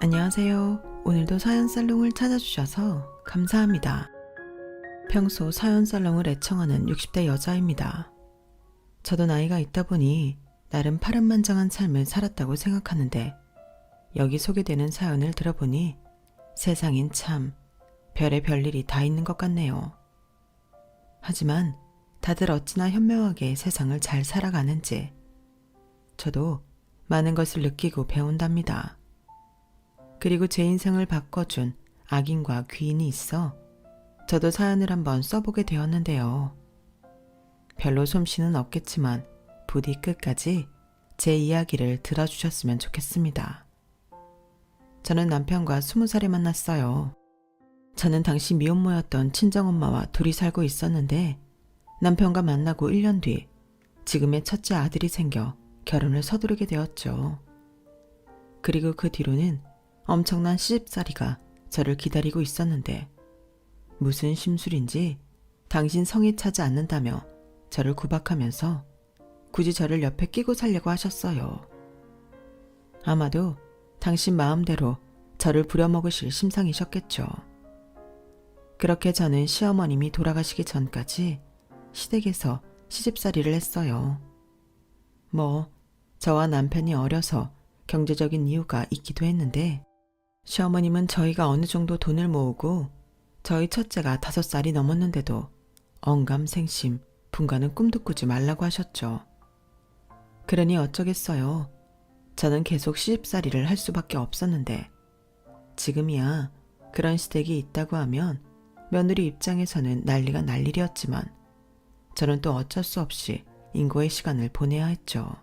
안녕하세요. 오늘도 사연살롱을 찾아주셔서 감사합니다. 평소 사연살롱을 애청하는 60대 여자입니다. 저도 나이가 있다 보니 나름 파란만장한 삶을 살았다고 생각하는데 여기 소개되는 사연을 들어보니 세상엔 참 별의 별일이 다 있는 것 같네요. 하지만 다들 어찌나 현명하게 세상을 잘 살아가는지 저도 많은 것을 느끼고 배운답니다. 그리고 제 인생을 바꿔준 악인과 귀인이 있어 저도 사연을 한번 써보게 되었는데요. 별로 솜씨는 없겠지만 부디 끝까지 제 이야기를 들어주셨으면 좋겠습니다. 저는 남편과 20살에 만났어요. 저는 당시 미혼모였던 친정엄마와 둘이 살고 있었는데 남편과 만나고 1년 뒤 지금의 첫째 아들이 생겨 결혼을 서두르게 되었죠. 그리고 그 뒤로는 엄청난 시집살이가 저를 기다리고 있었는데 무슨 심술인지 당신 성에 차지 않는다며 저를 구박하면서 굳이 저를 옆에 끼고 살려고 하셨어요. 아마도 당신 마음대로 저를 부려먹으실 심상이셨겠죠. 그렇게 저는 시어머님이 돌아가시기 전까지 시댁에서 시집살이를 했어요. 저와 남편이 어려서 경제적인 이유가 있기도 했는데 시어머님은 저희가 어느 정도 돈을 모으고 저희 첫째가 5살이 넘었는데도 언감생심, 분가는 꿈도 꾸지 말라고 하셨죠. 그러니 어쩌겠어요. 저는 계속 시집살이를 할 수밖에 없었는데 지금이야 그런 시댁이 있다고 하면 며느리 입장에서는 난리가 날 일이었지만 저는 또 어쩔 수 없이 인고의 시간을 보내야 했죠.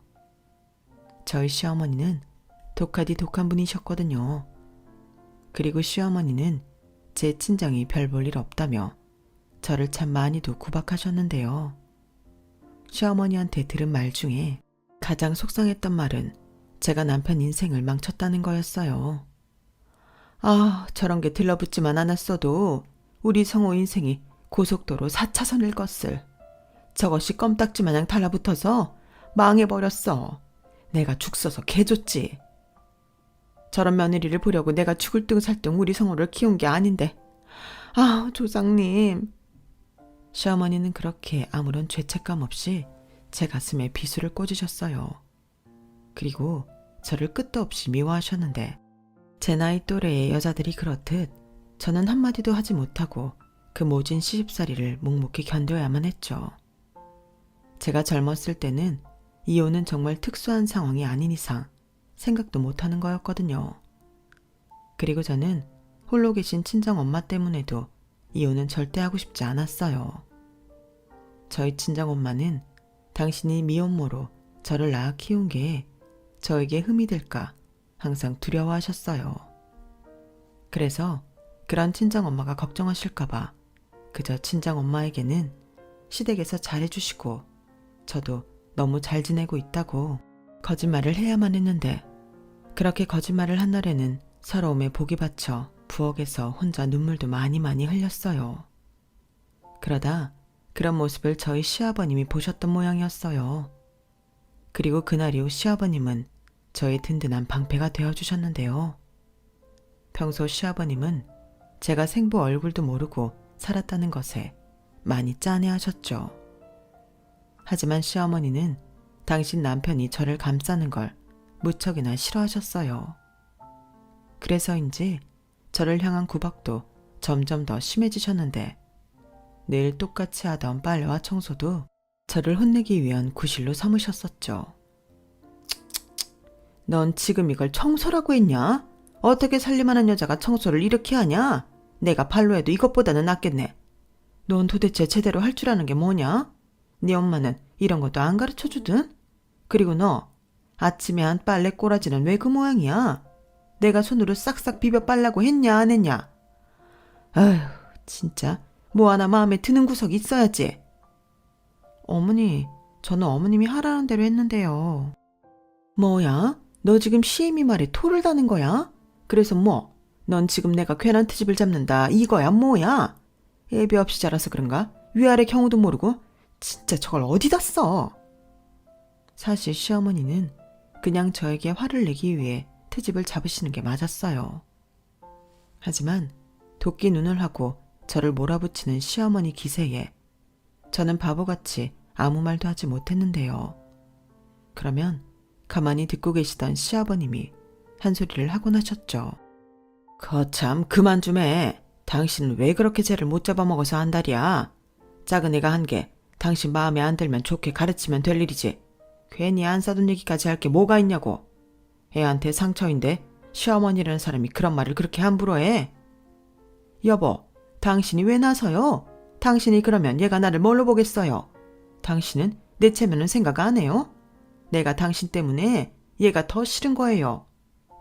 저희 시어머니는 독하디 독한 분이셨거든요. 그리고 시어머니는 제 친정이 별 볼 일 없다며 저를 참 많이도 구박하셨는데요. 시어머니한테 들은 말 중에 가장 속상했던 말은 제가 남편 인생을 망쳤다는 거였어요. 저런 게 들러붙지만 않았어도 우리 성호 인생이 고속도로 4차선을 껐을. 저것이 껌딱지마냥 달라붙어서 망해버렸어. 내가 죽 써서 개줬지. 저런 며느리를 보려고 내가 죽을 둥 살 둥 우리 성호를 키운 게 아닌데. 조상님. 시어머니는 그렇게 아무런 죄책감 없이 제 가슴에 비수를 꽂으셨어요. 그리고 저를 끝도 없이 미워하셨는데 제 나이 또래의 여자들이 그렇듯 저는 한마디도 하지 못하고 그 모진 시집살이를 묵묵히 견뎌야만 했죠. 제가 젊었을 때는 이혼은 정말 특수한 상황이 아닌 이상 생각도 못하는 거였거든요. 그리고 저는 홀로 계신 친정엄마 때문에도 이혼은 절대 하고 싶지 않았어요. 저희 친정엄마는 당신이 미혼모로 저를 낳아 키운 게 저에게 흠이 될까 항상 두려워하셨어요. 그래서 그런 친정엄마가 걱정하실까봐 그저 친정엄마에게는 시댁에서 잘해주시고 저도 너무 잘 지내고 있다고 거짓말을 해야만 했는데 그렇게 거짓말을 한 날에는 서러움에 복이 받쳐 부엌에서 혼자 눈물도 많이 흘렸어요. 그러다 그런 모습을 저희 시아버님이 보셨던 모양이었어요. 그리고 그날 이후 시아버님은 저의 든든한 방패가 되어주셨는데요. 평소 시아버님은 제가 생부 얼굴도 모르고 살았다는 것에 많이 짠해하셨죠. 하지만 시어머니는 당신 남편이 저를 감싸는 걸 무척이나 싫어하셨어요. 그래서인지 저를 향한 구박도 점점 더 심해지셨는데 늘 똑같이 하던 빨래와 청소도 저를 혼내기 위한 구실로 삼으셨었죠. 넌 지금 이걸 청소라고 했냐? 어떻게 살림하는 여자가 청소를 이렇게 하냐? 내가 발로 해도 이것보다는 낫겠네. 넌 도대체 제대로 할 줄 아는 게 뭐냐? 네 엄마는 이런 것도 안 가르쳐주든? 그리고 너 아침에 한 빨래 꼬라지는 왜 그 모양이야? 내가 손으로 싹싹 비벼 빨라고 했냐 안 했냐? 아휴 진짜 뭐 하나 마음에 드는 구석이 있어야지. 어머니 저는 어머님이 하라는 대로 했는데요. 뭐야? 너 지금 시애미 말에 토를 다는 거야? 그래서 뭐? 넌 지금 내가 괜한 트집을 잡는다 이거야 뭐야? 애비 없이 자라서 그런가? 위아래 경우도 모르고 진짜 저걸 어디다 써? 사실 시어머니는 그냥 저에게 화를 내기 위해 트집을 잡으시는 게 맞았어요. 하지만 도끼 눈을 하고 저를 몰아붙이는 시어머니 기세에 저는 바보같이 아무 말도 하지 못했는데요. 그러면 가만히 듣고 계시던 시아버님이 한 소리를 하곤 하셨죠. 거참 그만 좀 해. 당신은 왜 그렇게 쟤를 못 잡아먹어서 한달이야. 작은 애가 한 게 당신 마음에 안 들면 좋게 가르치면 될 일이지. 괜히 안 싸둔 얘기까지 할 게 뭐가 있냐고. 애한테 상처인데 시어머니라는 사람이 그런 말을 그렇게 함부로 해. 여보, 당신이 왜 나서요? 당신이 그러면 얘가 나를 뭘로 보겠어요? 당신은 내 체면은 생각 안 해요? 내가 당신 때문에 얘가 더 싫은 거예요.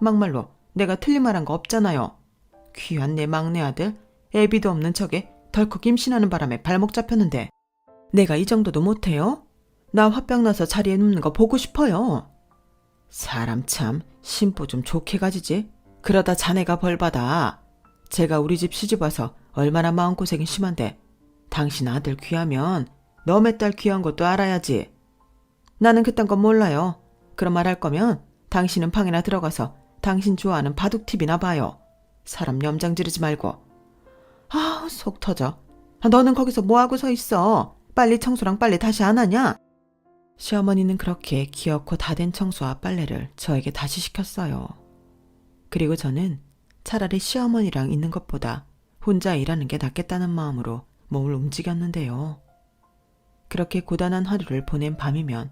막말로 내가 틀린 말 한 거 없잖아요. 귀한 내 막내 아들, 애비도 없는 척에 덜컥 임신하는 바람에 발목 잡혔는데 내가 이 정도도 못해요? 나 화병 나서 자리에 눕는 거 보고 싶어요. 사람 참 심보 좀 좋게 가지지. 그러다 자네가 벌받아. 제가 우리 집 시집 와서 얼마나 마음고생이 심한데 당신 아들 귀하면 너의 딸 귀한 것도 알아야지. 나는 그딴 건 몰라요. 그런 말 할 거면 당신은 방이나 들어가서 당신 좋아하는 바둑 TV나 봐요. 사람 염장 지르지 말고. 아, 속 터져. 너는 거기서 뭐하고 서 있어? 빨리 청소랑 빨래 다시 안 하냐? 시어머니는 그렇게 귀엽고 다 된 청소와 빨래를 저에게 다시 시켰어요. 그리고 저는 차라리 시어머니랑 있는 것보다 혼자 일하는 게 낫겠다는 마음으로 몸을 움직였는데요. 그렇게 고단한 하루를 보낸 밤이면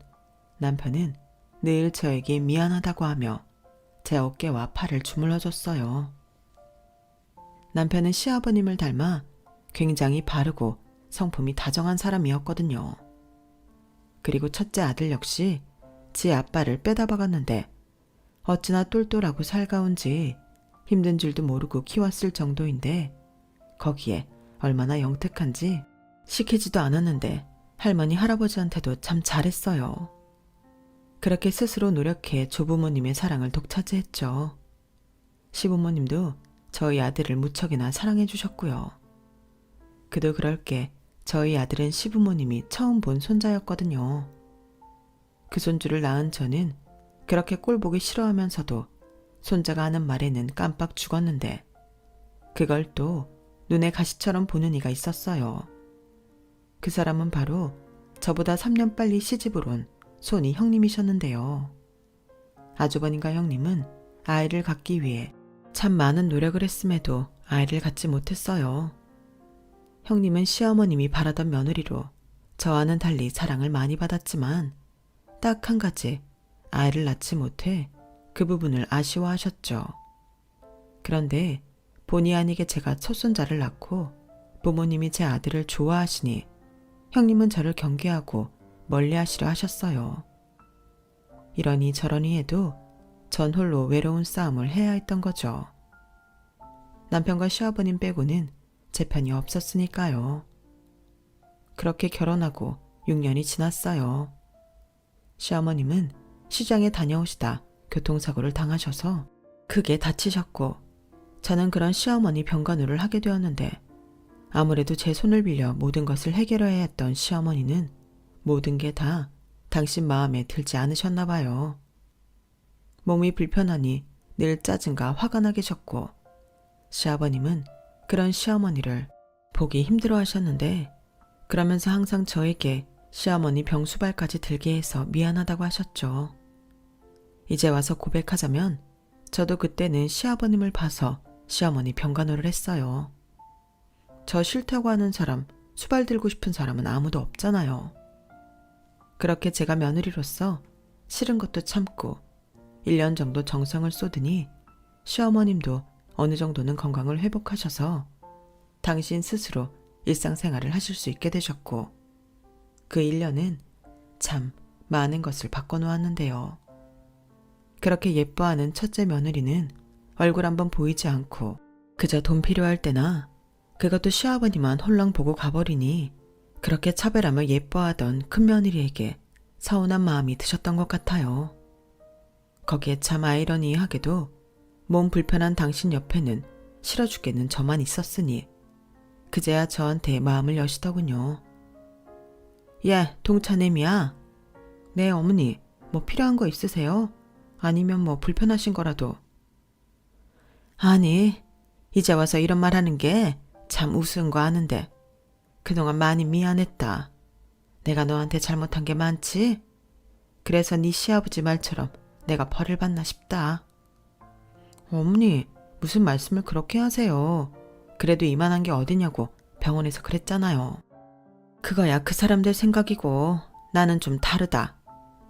남편은 늘 저에게 미안하다고 하며 제 어깨와 팔을 주물러줬어요. 남편은 시아버님을 닮아 굉장히 바르고 성품이 다정한 사람이었거든요. 그리고 첫째 아들 역시 지 아빠를 빼다 박았는데 어찌나 똘똘하고 살가운지 힘든 줄도 모르고 키웠을 정도인데 거기에 얼마나 영특한지 시키지도 않았는데 할머니 할아버지한테도 참 잘했어요. 그렇게 스스로 노력해 조부모님의 사랑을 독차지했죠. 시부모님도 저희 아들을 무척이나 사랑해 주셨고요. 그도 그럴 게 저희 아들은 시부모님이 처음 본 손자였거든요. 그 손주를 낳은 저는 그렇게 꼴보기 싫어하면서도 손자가 하는 말에는 깜빡 죽었는데 그걸 또 눈에 가시처럼 보는 이가 있었어요. 그 사람은 바로 저보다 3년 빨리 시집을 온 손이 형님이셨는데요. 아주버님과 형님은 아이를 갖기 위해 참 많은 노력을 했음에도 아이를 갖지 못했어요. 형님은 시어머님이 바라던 며느리로 저와는 달리 사랑을 많이 받았지만 딱 한 가지 아이를 낳지 못해 그 부분을 아쉬워하셨죠. 그런데 본의 아니게 제가 첫 손자를 낳고 부모님이 제 아들을 좋아하시니 형님은 저를 경계하고 멀리하시려 하셨어요. 이러니 저러니 해도 전 홀로 외로운 싸움을 해야 했던 거죠. 남편과 시아버님 빼고는 제 편이 없었으니까요. 그렇게 결혼하고 6년이 지났어요. 시어머님은 시장에 다녀오시다 교통사고를 당하셔서 크게 다치셨고 저는 그런 시어머니 병간호를 하게 되었는데 아무래도 제 손을 빌려 모든 것을 해결해야 했던 시어머니는 모든 게 다 당신 마음에 들지 않으셨나 봐요. 몸이 불편하니 늘 짜증과 화가 나 계셨고 시아버님은 그런 시어머니를 보기 힘들어 하셨는데 그러면서 항상 저에게 시어머니 병수발까지 들게 해서 미안하다고 하셨죠. 이제 와서 고백하자면 저도 그때는 시아버님을 봐서 시어머니 병간호를 했어요. 저 싫다고 하는 사람, 수발 들고 싶은 사람은 아무도 없잖아요. 그렇게 제가 며느리로서 싫은 것도 참고 1년 정도 정성을 쏟으니 시어머님도 어느 정도는 건강을 회복하셔서 당신 스스로 일상생활을 하실 수 있게 되셨고 그 1년은 참 많은 것을 바꿔놓았는데요. 그렇게 예뻐하는 첫째 며느리는 얼굴 한번 보이지 않고 그저 돈 필요할 때나 그것도 시아버님만 홀랑 보고 가버리니 그렇게 차별하며 예뻐하던 큰 며느리에게 서운한 마음이 드셨던 것 같아요. 거기에 참 아이러니하게도 몸 불편한 당신 옆에는 싫어 죽겠는 저만 있었으니 그제야 저한테 마음을 여시더군요. 예, 동차냄이야. 네, 어머니, 뭐 필요한 거 있으세요? 아니면 뭐 불편하신 거라도 아니, 이제 와서 이런 말 하는 게 참 우스운 거 아는데 그동안 많이 미안했다. 내가 너한테 잘못한 게 많지? 그래서 네 시아버지 말처럼 내가 벌을 받나 싶다. 어머니, 무슨 말씀을 그렇게 하세요. 그래도 이만한 게 어디냐고 병원에서 그랬잖아요. 그거야 그 사람들 생각이고 나는 좀 다르다.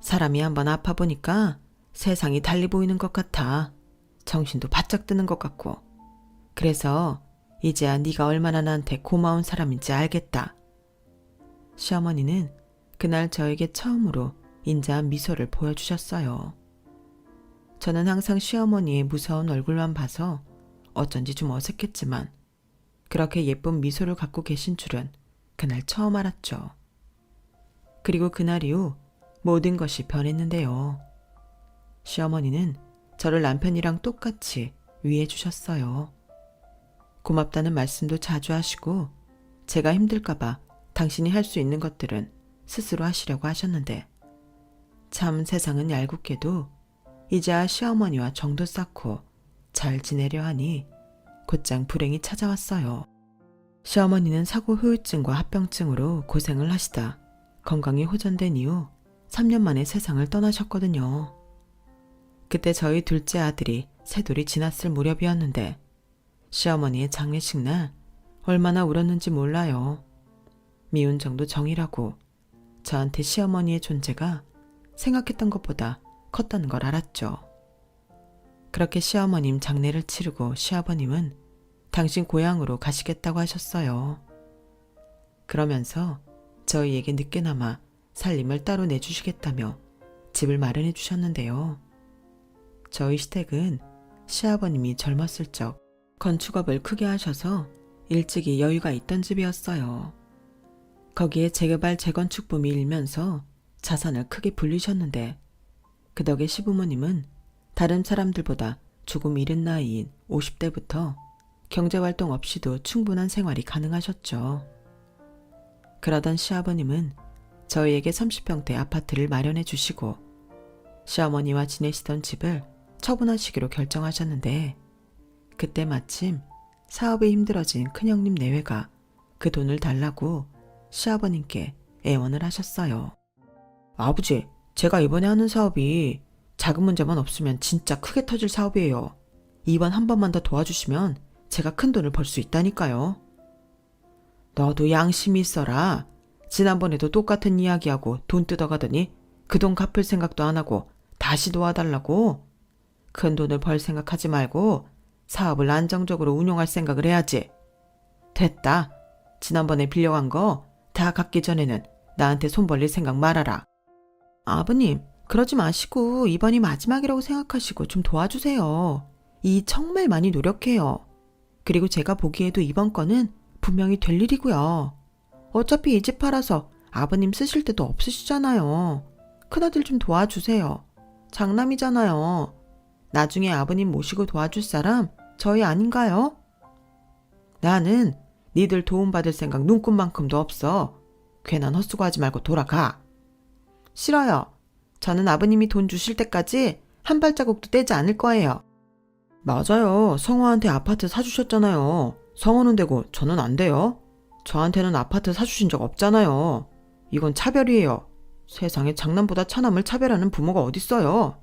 사람이 한번 아파 보니까 세상이 달리 보이는 것 같아. 정신도 바짝 드는 것 같고. 그래서 이제야 네가 얼마나 나한테 고마운 사람인지 알겠다. 시어머니는 그날 저에게 처음으로 인자한 미소를 보여주셨어요. 저는 항상 시어머니의 무서운 얼굴만 봐서 어쩐지 좀 어색했지만 그렇게 예쁜 미소를 갖고 계신 줄은 그날 처음 알았죠. 그리고 그날 이후 모든 것이 변했는데요. 시어머니는 저를 남편이랑 똑같이 위해 주셨어요. 고맙다는 말씀도 자주 하시고 제가 힘들까봐 당신이 할 수 있는 것들은 스스로 하시려고 하셨는데 참 세상은 얄궂게도 이제야 시어머니와 정도 쌓고 잘 지내려 하니 곧장 불행이 찾아왔어요. 시어머니는 사고 후유증과 합병증으로 고생을 하시다 건강이 호전된 이후 3년 만에 세상을 떠나셨거든요. 그때 저희 둘째 아들이 새돌이 지났을 무렵이었는데 시어머니의 장례식 날 얼마나 울었는지 몰라요. 미운 정도 정이라고 저한테 시어머니의 존재가 생각했던 것보다 컸다는 걸 알았죠. 그렇게 시어머님 장례를 치르고 시아버님은 당신 고향으로 가시겠다고 하셨어요. 그러면서 저희에게 늦게나마 살림을 따로 내주시겠다며 집을 마련해 주셨는데요. 저희 시댁은 시아버님이 젊었을 적 건축업을 크게 하셔서 일찍이 여유가 있던 집이었어요. 거기에 재개발 재건축 붐이 일면서 자산을 크게 불리셨는데 그 덕에 시부모님은 다른 사람들보다 조금 이른 나이인 50대부터 경제활동 없이도 충분한 생활이 가능하셨죠. 그러던 시아버님은 저희에게 30평대 아파트를 마련해 주시고 시어머니와 지내시던 집을 처분하시기로 결정하셨는데 그때 마침 사업이 힘들어진 큰형님 내외가 그 돈을 달라고 시아버님께 애원을 하셨어요. 아버지, 제가 이번에 하는 사업이 자금 문제만 없으면 진짜 크게 터질 사업이에요. 이번 한 번만 더 도와주시면 제가 큰 돈을 벌 수 있다니까요. 너도 양심이 있어라. 지난번에도 똑같은 이야기하고 돈 뜯어가더니 그 돈 갚을 생각도 안 하고 다시 도와달라고. 큰 돈을 벌 생각하지 말고 사업을 안정적으로 운용할 생각을 해야지. 됐다. 지난번에 빌려간 거 다 갚기 전에는 나한테 손 벌릴 생각 말아라. 아버님, 그러지 마시고 이번이 마지막이라고 생각하시고 좀 도와주세요. 이 정말 많이 노력해요. 그리고 제가 보기에도 이번 건은 분명히 될 일이고요. 어차피 이 집 팔아서 아버님 쓰실 데도 없으시잖아요. 큰아들 좀 도와주세요. 장남이잖아요. 나중에 아버님 모시고 도와줄 사람 저희 아닌가요? 나는 니들 도움받을 생각 눈꼽만큼도 없어. 괜한 헛수고하지 말고 돌아가. 싫어요. 저는 아버님이 돈 주실 때까지 한 발자국도 떼지 않을 거예요. 맞아요. 성호한테 아파트 사주셨잖아요. 성호는 되고 저는 안 돼요. 저한테는 아파트 사주신 적 없잖아요. 이건 차별이에요. 세상에 장남보다 차남을 차별하는 부모가 어딨어요.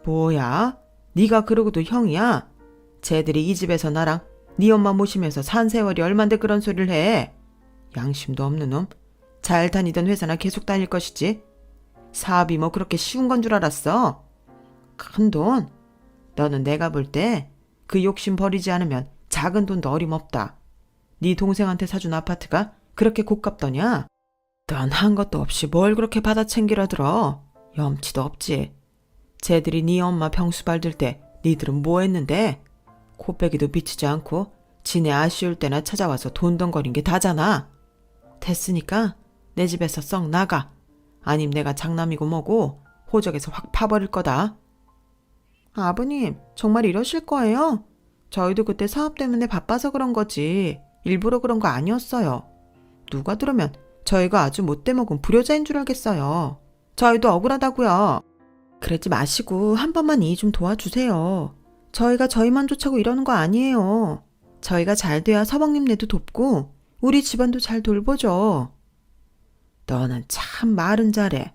뭐야? 네가 그러고도 형이야? 쟤들이 이 집에서 나랑 네 엄마 모시면서 산 세월이 얼만데 그런 소리를 해. 양심도 없는 놈. 잘 다니던 회사나 계속 다닐 것이지. 사업이 뭐 그렇게 쉬운 건 줄 알았어? 큰 돈? 너는 내가 볼 때 그 욕심 버리지 않으면 작은 돈도 어림없다. 네 동생한테 사준 아파트가 그렇게 고깝더냐? 넌 한 것도 없이 뭘 그렇게 받아 챙기려 들어. 염치도 없지. 쟤들이 네 엄마 병수 발들 때 니들은 뭐 했는데? 코빼기도 비치지 않고 지네 아쉬울 때나 찾아와서 돈덩거린 게 다잖아. 됐으니까 내 집에서 썩 나가. 아님 내가 장남이고 뭐고 호적에서 확 파버릴 거다. 아버님, 정말 이러실 거예요? 저희도 그때 사업 때문에 바빠서 그런 거지 일부러 그런 거 아니었어요. 누가 들으면 저희가 아주 못돼 먹은 불효자인 줄 알겠어요. 저희도 억울하다고요. 그러지 마시고 한 번만 이 좀 도와주세요. 저희가 저희만 쫓아고 이러는 거 아니에요. 저희가 잘 돼야 서방님네도 돕고 우리 집안도 잘 돌보죠. 너는 참 말은 잘해.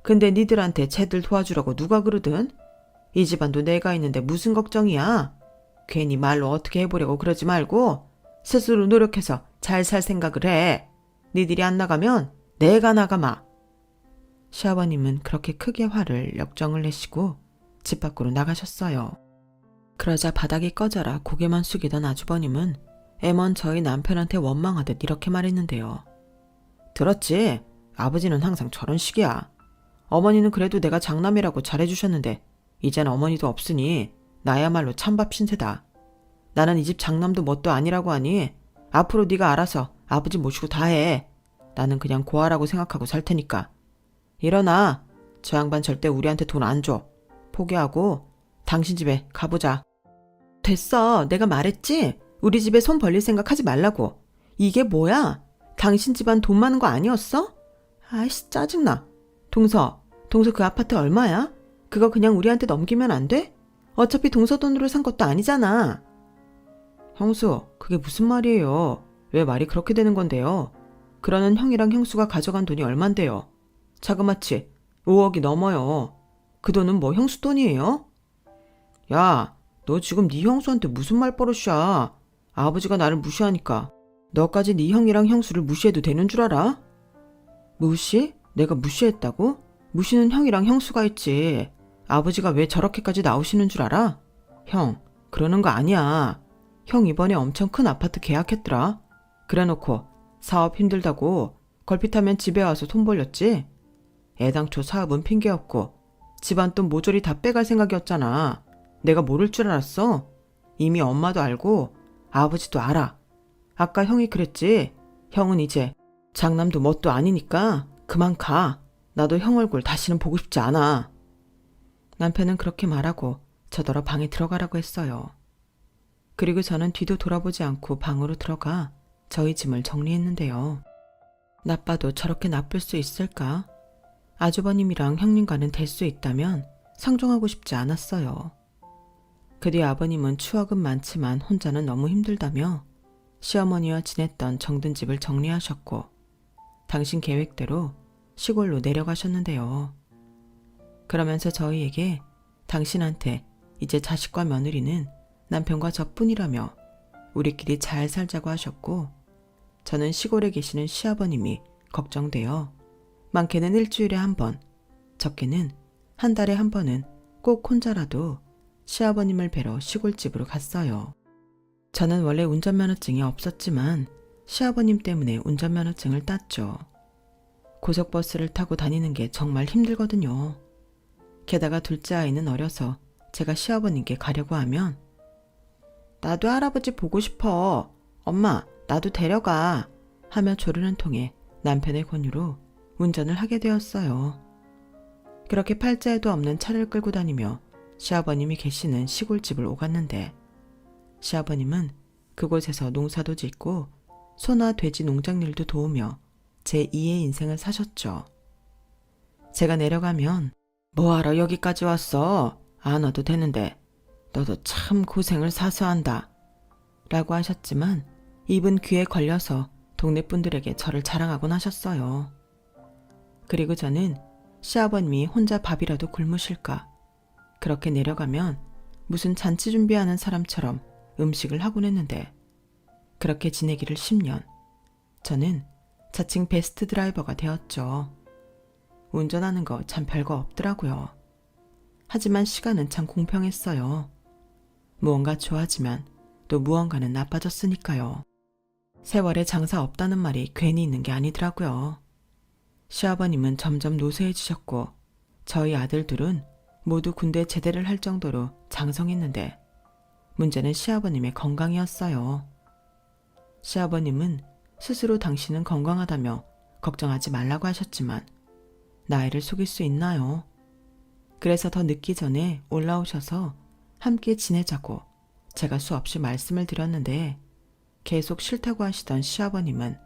근데 니들한테 쟤들 도와주라고 누가 그러든? 이 집안도 내가 있는데 무슨 걱정이야? 괜히 말로 어떻게 해보려고 그러지 말고 스스로 노력해서 잘 살 생각을 해. 니들이 안 나가면 내가 나가마. 시아버님은 그렇게 크게 화를 역정을 내시고 집 밖으로 나가셨어요. 그러자 바닥이 꺼져라 고개만 숙이던 아주버님은 애먼 저희 남편한테 원망하듯 이렇게 말했는데요. 들었지? 아버지는 항상 저런 식이야. 어머니는 그래도 내가 장남이라고 잘해주셨는데 이젠 어머니도 없으니 나야말로 찬밥 신세다. 나는 이 집 장남도 뭣도 아니라고 하니 앞으로 네가 알아서 아버지 모시고 다 해. 나는 그냥 고아라고 생각하고 살 테니까. 일어나. 저 양반 절대 우리한테 돈 안 줘. 포기하고 당신 집에 가보자. 됐어. 내가 말했지? 우리 집에 손 벌릴 생각 하지 말라고. 이게 뭐야? 당신 집안 돈 많은 거 아니었어? 아이씨 짜증나. 동서 그 아파트 얼마야? 그거 그냥 우리한테 넘기면 안 돼? 어차피 동서 돈으로 산 것도 아니잖아. 형수, 그게 무슨 말이에요? 왜 말이 그렇게 되는 건데요? 그러는 형이랑 형수가 가져간 돈이 얼만데요? 자그마치 5억이 넘어요. 그 돈은 뭐 형수 돈이에요? 야, 너 지금 네 형수한테 무슨 말버릇이야? 아버지가 나를 무시하니까 너까지 네 형이랑 형수를 무시해도 되는 줄 알아? 무시? 내가 무시했다고? 무시는 형이랑 형수가 있지. 아버지가 왜 저렇게까지 나오시는 줄 알아? 형, 그러는 거 아니야. 형 이번에 엄청 큰 아파트 계약했더라. 그래놓고 사업 힘들다고 걸핏하면 집에 와서 돈 벌렸지. 애당초 사업은 핑계였고 집안 돈 모조리 다 빼갈 생각이었잖아. 내가 모를 줄 알았어? 이미 엄마도 알고 아버지도 알아. 아까 형이 그랬지. 형은 이제 장남도 뭣도 아니니까 그만 가. 나도 형 얼굴 다시는 보고 싶지 않아. 남편은 그렇게 말하고 저더러 방에 들어가라고 했어요. 그리고 저는 뒤도 돌아보지 않고 방으로 들어가 저희 짐을 정리했는데요. 나빠도 저렇게 나쁠 수 있을까? 아주버님이랑 형님과는 될 수 있다면 상종하고 싶지 않았어요. 그 뒤 아버님은 추억은 많지만 혼자는 너무 힘들다며 시어머니와 지냈던 정든 집을 정리하셨고 당신 계획대로 시골로 내려가셨는데요. 그러면서 저희에게 당신한테 이제 자식과 며느리는 남편과 저뿐이라며 우리끼리 잘 살자고 하셨고 저는 시골에 계시는 시아버님이 걱정되어 많게는 일주일에 한 번, 적게는 한 달에 한 번은 꼭 혼자라도 시아버님을 뵈러 시골집으로 갔어요. 저는 원래 운전면허증이 없었지만 시아버님 때문에 운전면허증을 땄죠. 고속버스를 타고 다니는 게 정말 힘들거든요. 게다가 둘째 아이는 어려서 제가 시아버님께 가려고 하면 나도 할아버지 보고 싶어. 엄마, 나도 데려가. 하며 조르는 통에 남편의 권유로 운전을 하게 되었어요. 그렇게 팔자에도 없는 차를 끌고 다니며 시아버님이 계시는 시골집을 오갔는데 시아버님은 그곳에서 농사도 짓고 소나 돼지 농장일도 도우며 제 2의 인생을 사셨죠. 제가 내려가면 뭐하러 여기까지 왔어? 안 와도 되는데 너도 참 고생을 사서한다 라고 하셨지만 입은 귀에 걸려서 동네 분들에게 저를 자랑하곤 하셨어요. 그리고 저는 시아버님이 혼자 밥이라도 굶으실까 그렇게 내려가면 무슨 잔치 준비하는 사람처럼 음식을 하곤 했는데 그렇게 지내기를 10년 저는 자칭 베스트 드라이버가 되었죠. 운전하는 거 참 별거 없더라고요. 하지만 시간은 참 공평했어요. 무언가 좋아지면 또 무언가는 나빠졌으니까요. 세월에 장사 없다는 말이 괜히 있는 게 아니더라고요. 시아버님은 점점 노쇠해지셨고 저희 아들들은 모두 군대 제대를 할 정도로 장성했는데 문제는 시아버님의 건강이었어요. 시아버님은 스스로 당신은 건강하다며 걱정하지 말라고 하셨지만 나이를 속일 수 있나요? 그래서 더 늦기 전에 올라오셔서 함께 지내자고 제가 수없이 말씀을 드렸는데 계속 싫다고 하시던 시아버님은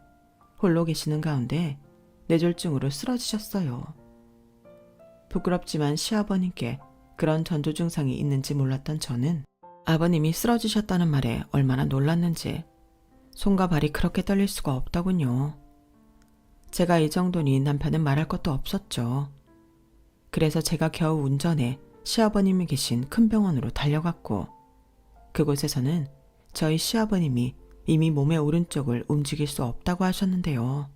홀로 계시는 가운데 뇌졸중으로 쓰러지셨어요. 부끄럽지만 시아버님께 그런 전조 증상이 있는지 몰랐던 저는 아버님이 쓰러지셨다는 말에 얼마나 놀랐는지 손과 발이 그렇게 떨릴 수가 없더군요. 제가 이 정도니 남편은 말할 것도 없었죠. 그래서 제가 겨우 운전해 시아버님이 계신 큰 병원으로 달려갔고 그곳에서는 저희 시아버님이 이미 몸의 오른쪽을 움직일 수 없다고 하셨는데요.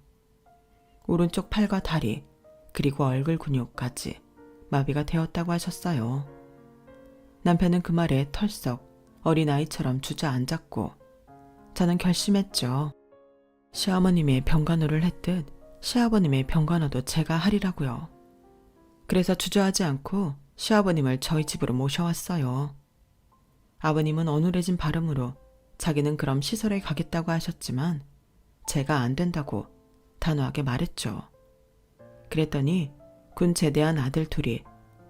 오른쪽 팔과 다리 그리고 얼굴 근육까지 마비가 되었다고 하셨어요. 남편은 그 말에 털썩 어린아이처럼 주저앉았고 저는 결심했죠. 시어머님의 병간호를 했듯 시아버님의 병간호도 제가 하리라고요. 그래서 주저하지 않고 시아버님을 저희 집으로 모셔왔어요. 아버님은 어눌해진 발음으로 자기는 그럼 시설에 가겠다고 하셨지만 제가 안 된다고 단호하게 말했죠. 그랬더니 군 제대한 아들 둘이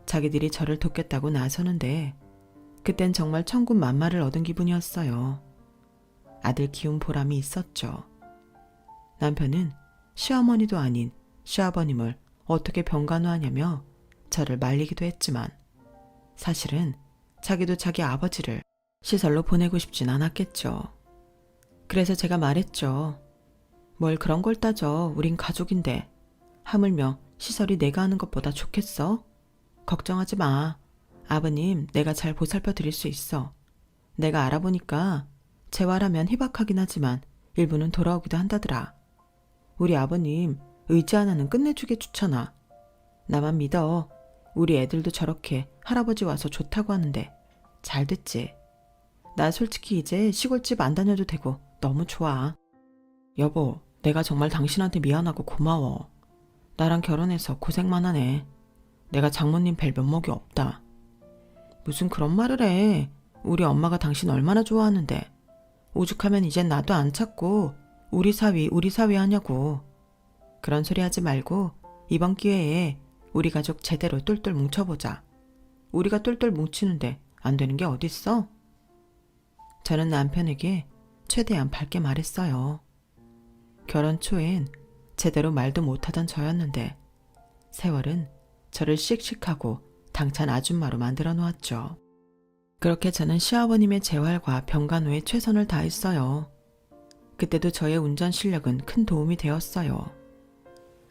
자기들이 저를 돕겠다고 나서는데 그땐 정말 천군만마를 얻은 기분이었어요. 아들 키운 보람이 있었죠. 남편은 시어머니도 아닌 시아버님을 어떻게 병간호하냐며 저를 말리기도 했지만 사실은 자기도 자기 아버지를 시설로 보내고 싶진 않았겠죠. 그래서 제가 말했죠. 뭘 그런 걸 따져. 우린 가족인데. 하물며 시설이 내가 하는 것보다 좋겠어? 걱정하지 마. 아버님 내가 잘 보살펴 드릴 수 있어. 내가 알아보니까 재활하면 희박하긴 하지만 일부는 돌아오기도 한다더라. 우리 아버님 의지 하나는 끝내주게 좋잖아. 나만 믿어. 우리 애들도 저렇게 할아버지 와서 좋다고 하는데 잘 됐지. 나 솔직히 이제 시골집 안 다녀도 되고 너무 좋아. 여보, 내가 정말 당신한테 미안하고 고마워. 나랑 결혼해서 고생만 하네. 내가 장모님 뵐 면목이 없다. 무슨 그런 말을 해. 우리 엄마가 당신 얼마나 좋아하는데. 오죽하면 이젠 나도 안 찾고 우리 사위 하냐고. 그런 소리 하지 말고 이번 기회에 우리 가족 제대로 똘똘 뭉쳐보자. 우리가 똘똘 뭉치는데 안 되는 게 어딨어? 저는 남편에게 최대한 밝게 말했어요. 결혼 초엔 제대로 말도 못하던 저였는데 세월은 저를 씩씩하고 당찬 아줌마로 만들어 놓았죠. 그렇게 저는 시아버님의 재활과 병간호에 최선을 다했어요. 그때도 저의 운전 실력은 큰 도움이 되었어요.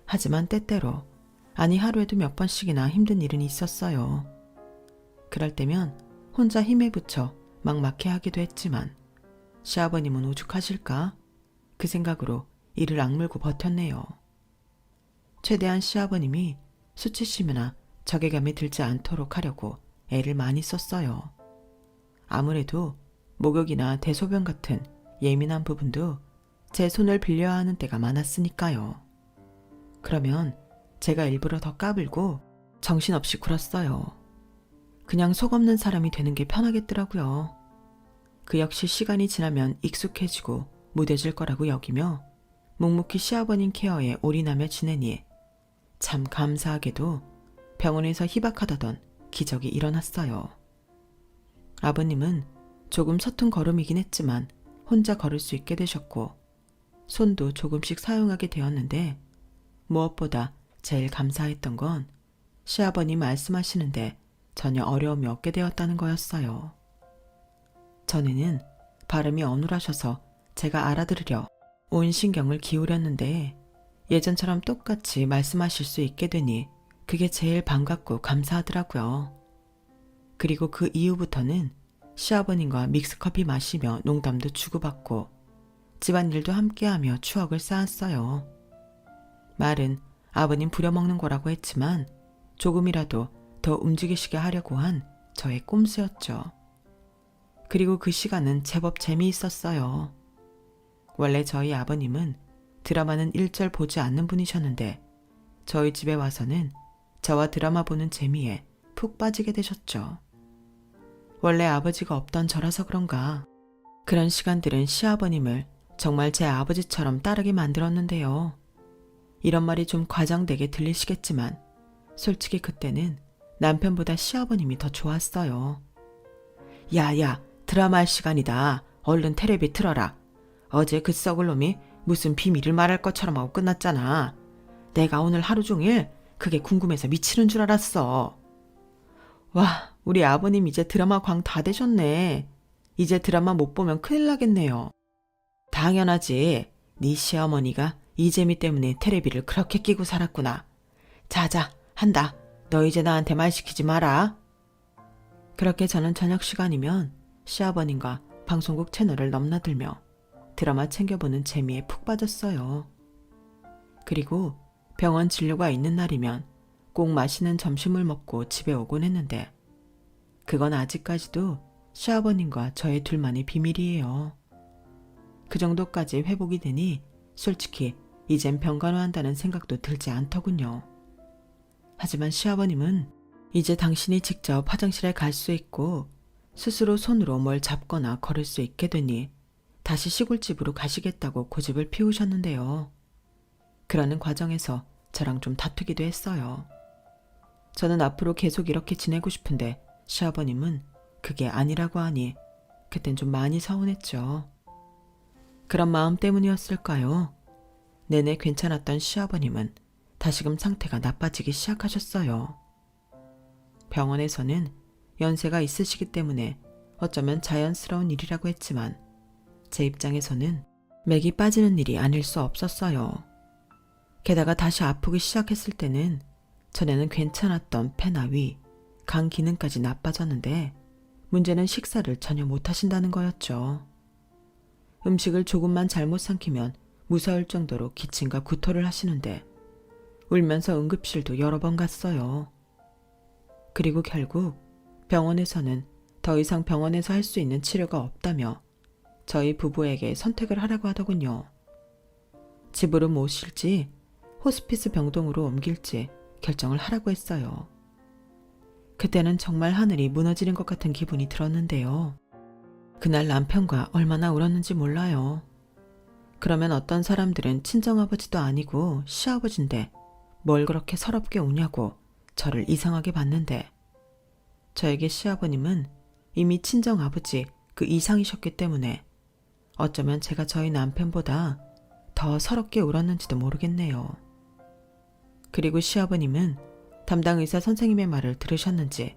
하지만 때때로, 아니 하루에도 몇 번씩이나 힘든 일은 있었어요. 그럴 때면 혼자 힘에 부쳐 막막해 하기도 했지만 시아버님은 오죽하실까? 그 생각으로 이를 악물고 버텼네요. 최대한 시아버님이 수치심이나 적외감이 들지 않도록 하려고 애를 많이 썼어요. 아무래도 목욕이나 대소변 같은 예민한 부분도 제 손을 빌려야 하는 때가 많았으니까요. 그러면 제가 일부러 더 까불고 정신없이 굴었어요. 그냥 속 없는 사람이 되는 게 편하겠더라고요. 그 역시 시간이 지나면 익숙해지고 무뎌질 거라고 여기며 묵묵히 시아버님 케어에 올인하며 지내니 참 감사하게도 병원에서 희박하다던 기적이 일어났어요. 아버님은 조금 서툰 걸음이긴 했지만 혼자 걸을 수 있게 되셨고 손도 조금씩 사용하게 되었는데 무엇보다 제일 감사했던 건 시아버님 말씀하시는데 전혀 어려움이 없게 되었다는 거였어요. 전에는 발음이 어눌하셔서 제가 알아들으려 온 신경을 기울였는데 예전처럼 똑같이 말씀하실 수 있게 되니 그게 제일 반갑고 감사하더라고요. 그리고 그 이후부터는 시아버님과 믹스커피 마시며 농담도 주고받고 집안일도 함께하며 추억을 쌓았어요. 말은 아버님 부려먹는 거라고 했지만 조금이라도 더 움직이시게 하려고 한 저의 꼼수였죠. 그리고 그 시간은 제법 재미있었어요. 원래 저희 아버님은 드라마는 일절 보지 않는 분이셨는데 저희 집에 와서는 저와 드라마 보는 재미에 푹 빠지게 되셨죠. 원래 아버지가 없던 저라서 그런가 그런 시간들은 시아버님을 정말 제 아버지처럼 따르게 만들었는데요. 이런 말이 좀 과장되게 들리시겠지만 솔직히 그때는 남편보다 시아버님이 더 좋았어요. 야야, 드라마 할 시간이다. 얼른 테레비 틀어라. 어제 그 썩을 놈이 무슨 비밀을 말할 것처럼 하고 끝났잖아. 내가 오늘 하루 종일 그게 궁금해서 미치는 줄 알았어. 와, 우리 아버님 이제 드라마 광 다 되셨네. 이제 드라마 못 보면 큰일 나겠네요. 당연하지. 네 시어머니가 이재미 때문에 테레비를 그렇게 끼고 살았구나. 자자, 한다. 너 이제 나한테 말 시키지 마라. 그렇게 저는 저녁 시간이면 시아버님과 방송국 채널을 넘나들며 드라마 챙겨보는 재미에 푹 빠졌어요. 그리고 병원 진료가 있는 날이면 꼭 맛있는 점심을 먹고 집에 오곤 했는데 그건 아직까지도 시아버님과 저의 둘만의 비밀이에요. 그 정도까지 회복이 되니 솔직히 이젠 병간호한다는 생각도 들지 않더군요. 하지만 시아버님은 이제 당신이 직접 화장실에 갈 수 있고 스스로 손으로 뭘 잡거나 걸을 수 있게 되니 다시 시골집으로 가시겠다고 고집을 피우셨는데요. 그러는 과정에서 저랑 좀 다투기도 했어요. 저는 앞으로 계속 이렇게 지내고 싶은데 시아버님은 그게 아니라고 하니 그땐 좀 많이 서운했죠. 그런 마음 때문이었을까요? 내내 괜찮았던 시아버님은 다시금 상태가 나빠지기 시작하셨어요. 병원에서는 연세가 있으시기 때문에 어쩌면 자연스러운 일이라고 했지만 제 입장에서는 맥이 빠지는 일이 아닐 수 없었어요. 게다가 다시 아프기 시작했을 때는 전에는 괜찮았던 폐나 위, 간 기능까지 나빠졌는데 문제는 식사를 전혀 못 하신다는 거였죠. 음식을 조금만 잘못 삼키면 무서울 정도로 기침과 구토를 하시는데 울면서 응급실도 여러 번 갔어요. 그리고 결국 병원에서는 더 이상 병원에서 할 수 있는 치료가 없다며 저희 부부에게 선택을 하라고 하더군요. 집으로 모실지 호스피스 병동으로 옮길지 결정을 하라고 했어요. 그때는 정말 하늘이 무너지는 것 같은 기분이 들었는데요. 그날 남편과 얼마나 울었는지 몰라요. 그러면 어떤 사람들은 친정아버지도 아니고 시아버지인데 뭘 그렇게 서럽게 우냐고 저를 이상하게 봤는데 저에게 시아버님은 이미 친정아버지 그 이상이셨기 때문에 어쩌면 제가 저희 남편보다 더 서럽게 울었는지도 모르겠네요. 그리고 시아버님은 담당 의사 선생님의 말을 들으셨는지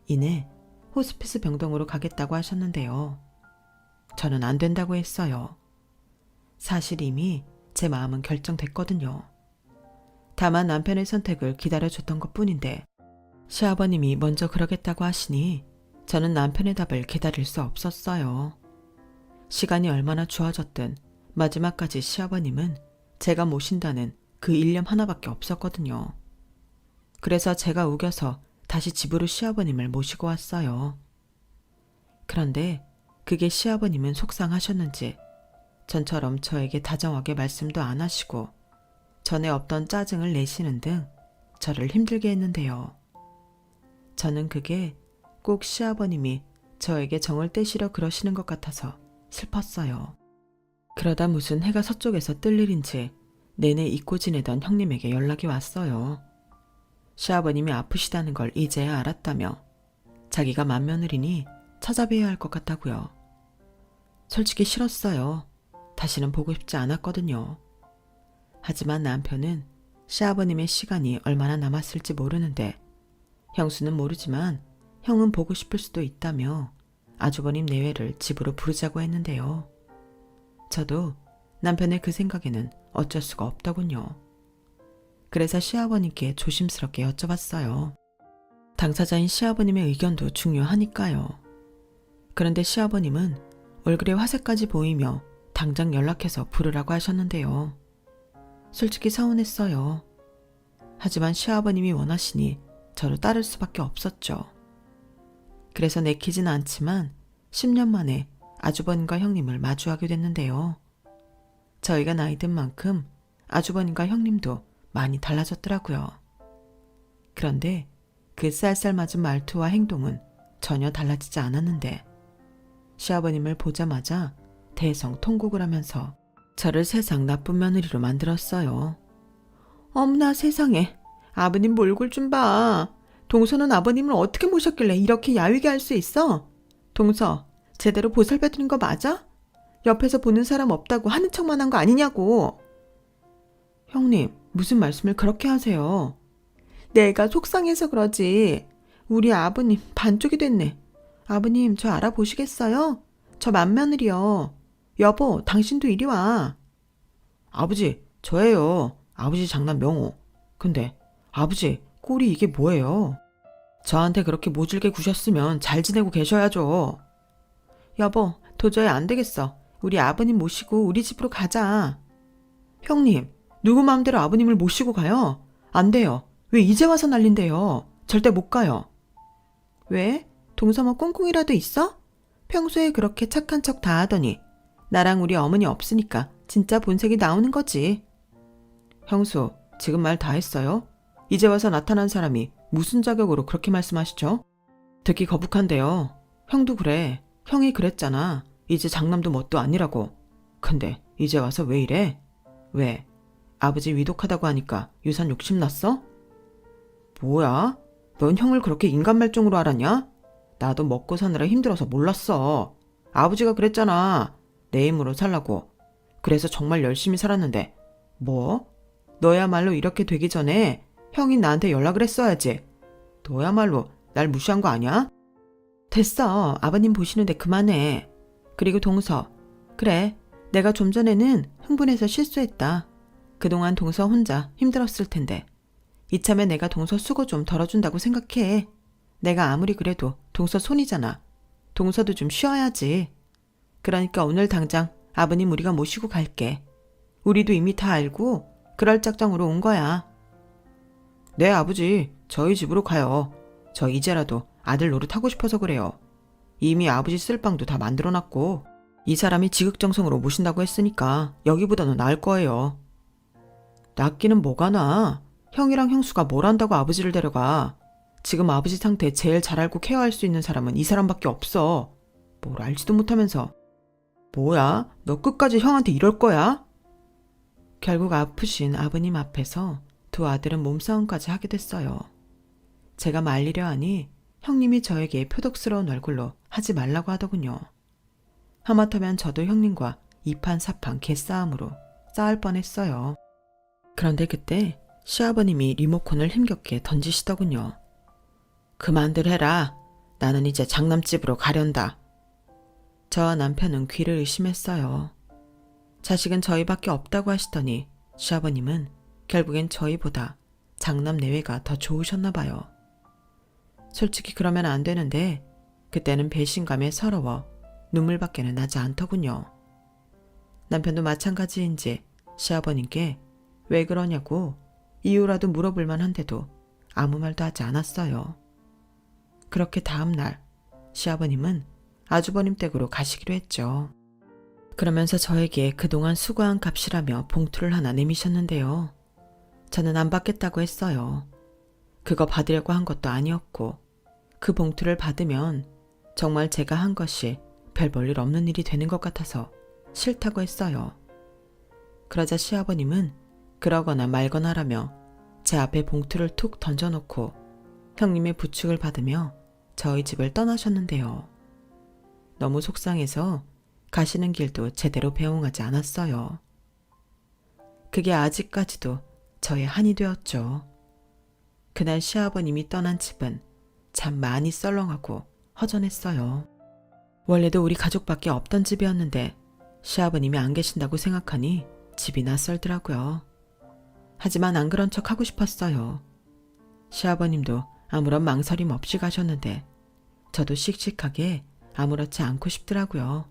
이내 호스피스 병동으로 가겠다고 하셨는데요. 저는 안 된다고 했어요. 사실 이미 제 마음은 결정됐거든요. 다만 남편의 선택을 기다려줬던 것뿐인데 시아버님이 먼저 그러겠다고 하시니 저는 남편의 답을 기다릴 수 없었어요. 시간이 얼마나 주어졌든 마지막까지 시아버님은 제가 모신다는 그 일념 하나밖에 없었거든요. 그래서 제가 우겨서 다시 집으로 시아버님을 모시고 왔어요. 그런데 그게 시아버님은 속상하셨는지 전처럼 저에게 다정하게 말씀도 안 하시고 전에 없던 짜증을 내시는 등 저를 힘들게 했는데요. 저는 그게 꼭 시아버님이 저에게 정을 떼시려 그러시는 것 같아서 슬펐어요. 그러다 무슨 해가 서쪽에서 뜰 일인지 내내 잊고 지내던 형님에게 연락이 왔어요. 시아버님이 아프시다는 걸 이제야 알았다며 자기가 맏며느리니 찾아뵈야 할 것 같다고요. 솔직히 싫었어요. 다시는 보고 싶지 않았거든요. 하지만 남편은 시아버님의 시간이 얼마나 남았을지 모르는데 형수는 모르지만 형은 보고 싶을 수도 있다며 아주버님 내외를 집으로 부르자고 했는데요. 저도 남편의 그 생각에는 어쩔 수가 없더군요. 그래서 시아버님께 조심스럽게 여쭤봤어요. 당사자인 시아버님의 의견도 중요하니까요. 그런데 시아버님은 얼굴에 화색까지 보이며 당장 연락해서 부르라고 하셨는데요. 솔직히 서운했어요. 하지만 시아버님이 원하시니 저를 따를 수밖에 없었죠. 그래서 내키진 않지만 10년 만에 아주버님과 형님을 마주하게 됐는데요. 저희가 나이 든 만큼 아주버님과 형님도 많이 달라졌더라고요. 그런데 그 쌀쌀맞은 말투와 행동은 전혀 달라지지 않았는데 시아버님을 보자마자 대성통곡을 하면서 저를 세상 나쁜 며느리로 만들었어요. 어머나 세상에, 아버님 몰골 좀 봐. 동서는 아버님을 어떻게 모셨길래 이렇게 야위게 할 수 있어? 동서, 제대로 보살펴드린 거 맞아? 옆에서 보는 사람 없다고 하는 척만 한 거 아니냐고. 형님, 무슨 말씀을 그렇게 하세요? 내가 속상해서 그러지. 우리 아버님 반쪽이 됐네. 아버님, 저 알아보시겠어요? 저 맏며느리요. 여보, 당신도 이리 와. 아버지, 저예요. 아버지 장남 명호. 근데 아버지, 꼴이 이게 뭐예요? 저한테 그렇게 모질게 구셨으면 잘 지내고 계셔야죠. 여보, 도저히 안 되겠어. 우리 아버님 모시고 우리 집으로 가자. 형님, 누구 마음대로 아버님을 모시고 가요? 안 돼요. 왜 이제 와서 난린데요? 절대 못 가요. 왜? 동서뭐 꿍꿍이라도 있어? 평소에 그렇게 착한 척 다 하더니 나랑 우리 어머니 없으니까 진짜 본색이 나오는 거지. 형수, 지금 말 다 했어요? 이제 와서 나타난 사람이 무슨 자격으로 그렇게 말씀하시죠? 듣기 거북한데요. 형도 그래. 형이 그랬잖아. 이제 장남도 뭣도 아니라고. 근데 이제 와서 왜 이래? 왜? 아버지 위독하다고 하니까 유산 욕심났어? 뭐야? 넌 형을 그렇게 인간 말종으로 알았냐? 나도 먹고 사느라 힘들어서 몰랐어. 아버지가 그랬잖아. 내 힘으로 살라고. 그래서 정말 열심히 살았는데. 뭐? 너야말로 이렇게 되기 전에 형이 나한테 연락을 했어야지. 너야말로 날 무시한 거 아니야? 됐어. 아버님 보시는데 그만해. 그리고 동서. 그래. 내가 좀 전에는 흥분해서 실수했다. 그동안 동서 혼자 힘들었을 텐데. 이참에 내가 동서 수고 좀 덜어준다고 생각해. 내가 아무리 그래도 동서 손이잖아. 동서도 좀 쉬어야지. 그러니까 오늘 당장 아버님 우리가 모시고 갈게. 우리도 이미 다 알고 그럴 작정으로 온 거야. 네, 아버지. 저희 집으로 가요. 저 이제라도 아들 노릇하고 싶어서 그래요. 이미 아버지 쓸 방도 다 만들어놨고 이 사람이 지극정성으로 모신다고 했으니까 여기보다는 나을 거예요. 낫기는 뭐가 나. 형이랑 형수가 뭘 안다고 아버지를 데려가. 지금 아버지 상태 제일 잘 알고 케어할 수 있는 사람은 이 사람밖에 없어. 뭘 알지도 못하면서. 뭐야? 너 끝까지 형한테 이럴 거야? 결국 아프신 아버님 앞에서 두 아들은 몸싸움까지 하게 됐어요. 제가 말리려 하니 형님이 저에게 표독스러운 얼굴로 하지 말라고 하더군요. 하마터면 저도 형님과 이판사판 개싸움으로 싸울 뻔했어요. 그런데 그때 시아버님이 리모컨을 힘겹게 던지시더군요. 그만들 해라. 나는 이제 장남집으로 가련다. 저와 남편은 귀를 의심했어요. 자식은 저희밖에 없다고 하시더니 시아버님은 결국엔 저희보다 장남 내외가 더 좋으셨나 봐요. 솔직히 그러면 안 되는데 그때는 배신감에 서러워 눈물밖에는 나지 않더군요. 남편도 마찬가지인지 시아버님께 왜 그러냐고 이유라도 물어볼 만한데도 아무 말도 하지 않았어요. 그렇게 다음 날 시아버님은 아주버님 댁으로 가시기로 했죠. 그러면서 저에게 그동안 수고한 값이라며 봉투를 하나 내미셨는데요. 저는 안 받겠다고 했어요. 그거 받으려고 한 것도 아니었고 그 봉투를 받으면 정말 제가 한 것이 별 볼일 없는 일이 되는 것 같아서 싫다고 했어요. 그러자 시아버님은 그러거나 말거나라며 제 앞에 봉투를 툭 던져놓고 형님의 부축을 받으며 저희 집을 떠나셨는데요. 너무 속상해서 가시는 길도 제대로 배웅하지 않았어요. 그게 아직까지도 저의 한이 되었죠. 그날 시아버님이 떠난 집은 참 많이 썰렁하고 허전했어요. 원래도 우리 가족밖에 없던 집이었는데 시아버님이 안 계신다고 생각하니 집이 낯설더라고요. 하지만 안 그런 척 하고 싶었어요. 시아버님도 아무런 망설임 없이 가셨는데 저도 씩씩하게 아무렇지 않고 싶더라고요.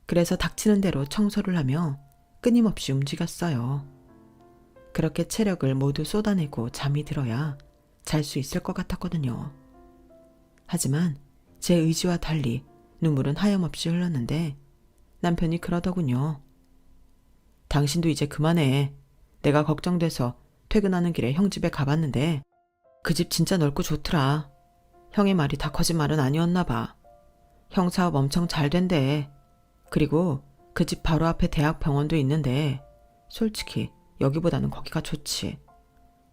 그래서 닥치는 대로 청소를 하며 끊임없이 움직였어요. 그렇게 체력을 모두 쏟아내고 잠이 들어야 잘 수 있을 것 같았거든요. 하지만 제 의지와 달리 눈물은 하염없이 흘렀는데 남편이 그러더군요. 당신도 이제 그만해. 내가 걱정돼서 퇴근하는 길에 형 집에 가봤는데 그 집 진짜 넓고 좋더라. 형의 말이 다 거짓말은 아니었나 봐. 형 사업 엄청 잘 된대. 그리고 그 집 바로 앞에 대학병원도 있는데 솔직히 여기보다는 거기가 좋지.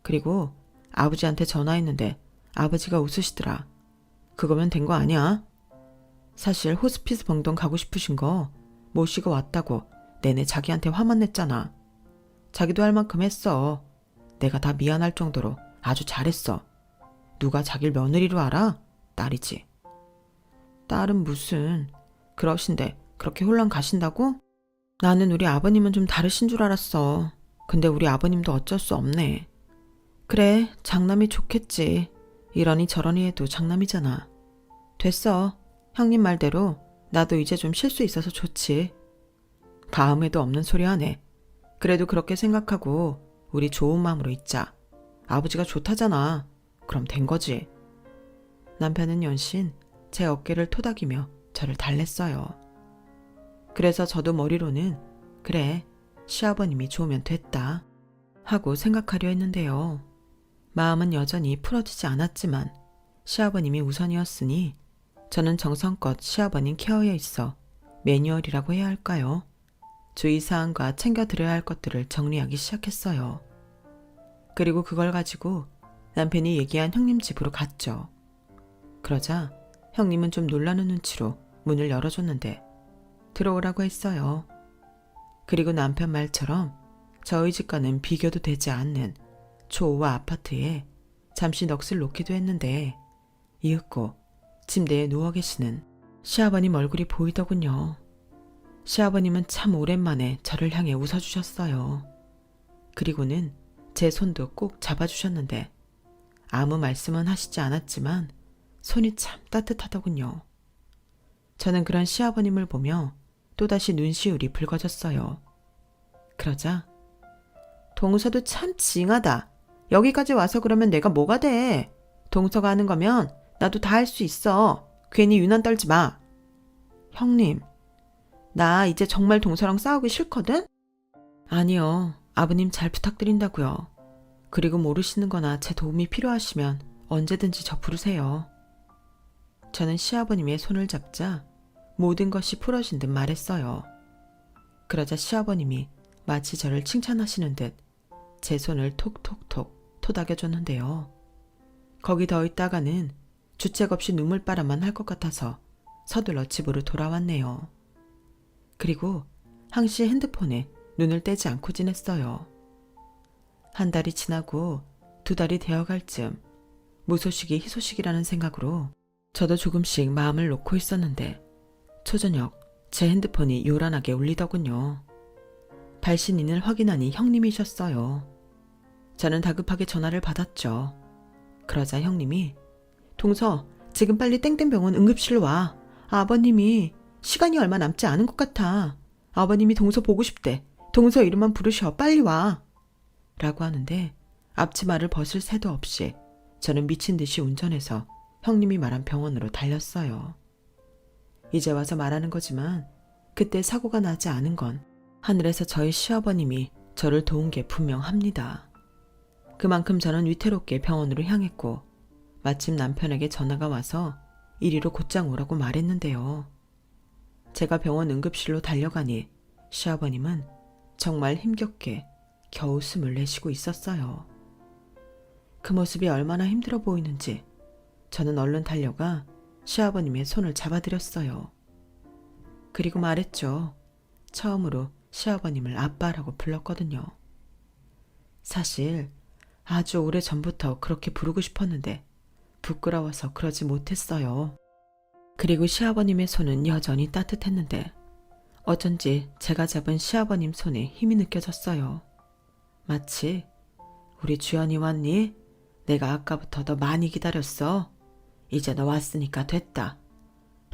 그리고 아버지한테 전화했는데 아버지가 웃으시더라. 그거면 된 거 아니야? 사실 호스피스 병동 가고 싶으신 거 모시고 왔다고 내내 자기한테 화만 냈잖아. 자기도 할 만큼 했어. 내가 다 미안할 정도로 아주 잘했어. 누가 자길 며느리로 알아? 딸이지. 딸은 무슨. 그러신데 그렇게 혼란 가신다고? 나는 우리 아버님은 좀 다르신 줄 알았어. 근데 우리 아버님도 어쩔 수 없네. 그래, 장남이 좋겠지. 이러니 저러니 해도 장남이잖아. 됐어. 형님 말대로 나도 이제 좀 쉴 수 있어서 좋지. 다음에도 없는 소리 하네. 그래도 그렇게 생각하고 우리 좋은 마음으로 있자. 아버지가 좋다잖아. 그럼 된 거지. 남편은 연신 제 어깨를 토닥이며 저를 달랬어요. 그래서 저도 머리로는 그래, 시아버님이 좋으면 됐다 하고 생각하려 했는데요. 마음은 여전히 풀어지지 않았지만 시아버님이 우선이었으니 저는 정성껏 시아버님 케어에 있어 매뉴얼이라고 해야 할까요? 주의사항과 챙겨드려야 할 것들을 정리하기 시작했어요. 그리고 그걸 가지고 남편이 얘기한 형님 집으로 갔죠. 그러자 형님은 좀 놀라는 눈치로 문을 열어줬는데 들어오라고 했어요. 그리고 남편 말처럼 저희 집과는 비교도 되지 않는 초호화 아파트에 잠시 넋을 놓기도 했는데 이윽고 침대에 누워 계시는 시아버님 얼굴이 보이더군요. 시아버님은 참 오랜만에 저를 향해 웃어주셨어요. 그리고는 제 손도 꼭 잡아주셨는데 아무 말씀은 하시지 않았지만 손이 참 따뜻하더군요. 저는 그런 시아버님을 보며 또다시 눈시울이 붉어졌어요. 그러자 동서도 참 징하다. 여기까지 와서 그러면 내가 뭐가 돼. 동서가 하는 거면 나도 다 할 수 있어. 괜히 유난 떨지 마. 형님, 나 이제 정말 동서랑 싸우기 싫거든? 아니요. 아버님 잘 부탁드린다고요. 그리고 모르시는 거나 제 도움이 필요하시면 언제든지 저 부르세요. 저는 시아버님의 손을 잡자 모든 것이 풀어진 듯 말했어요. 그러자 시아버님이 마치 저를 칭찬하시는 듯 제 손을 톡톡톡 토닥여줬는데요. 거기 더 있다가는 주책 없이 눈물바람만 할 것 같아서 서둘러 집으로 돌아왔네요. 그리고 항시 핸드폰에 눈을 떼지 않고 지냈어요. 한 달이 지나고 두 달이 되어갈 즈음 무소식이 희소식이라는 생각으로 저도 조금씩 마음을 놓고 있었는데 초저녁 제 핸드폰이 요란하게 울리더군요. 발신인을 확인하니 형님이셨어요. 저는 다급하게 전화를 받았죠. 그러자 형님이 동서, 지금 빨리 땡땡병원 응급실로 와. 아버님이 시간이 얼마 남지 않은 것 같아. 아버님이 동서 보고 싶대. 동서 이름만 부르셔. 빨리 와. 라고 하는데 앞치마를 벗을 새도 없이 저는 미친 듯이 운전해서 형님이 말한 병원으로 달렸어요. 이제 와서 말하는 거지만 그때 사고가 나지 않은 건 하늘에서 저희 시아버님이 저를 도운 게 분명합니다. 그만큼 저는 위태롭게 병원으로 향했고 마침 남편에게 전화가 와서 이리로 곧장 오라고 말했는데요. 제가 병원 응급실로 달려가니 시아버님은 정말 힘겹게 겨우 숨을 내쉬고 있었어요. 그 모습이 얼마나 힘들어 보이는지 저는 얼른 달려가 시아버님의 손을 잡아드렸어요. 그리고 말했죠. 처음으로 시아버님을 아빠라고 불렀거든요. 사실 아주 오래 전부터 그렇게 부르고 싶었는데 부끄러워서 그러지 못했어요. 그리고 시아버님의 손은 여전히 따뜻했는데 어쩐지 제가 잡은 시아버님 손에 힘이 느껴졌어요. 마치 우리 주연이 왔니? 내가 아까부터 너 많이 기다렸어. 이제 너 왔으니까 됐다.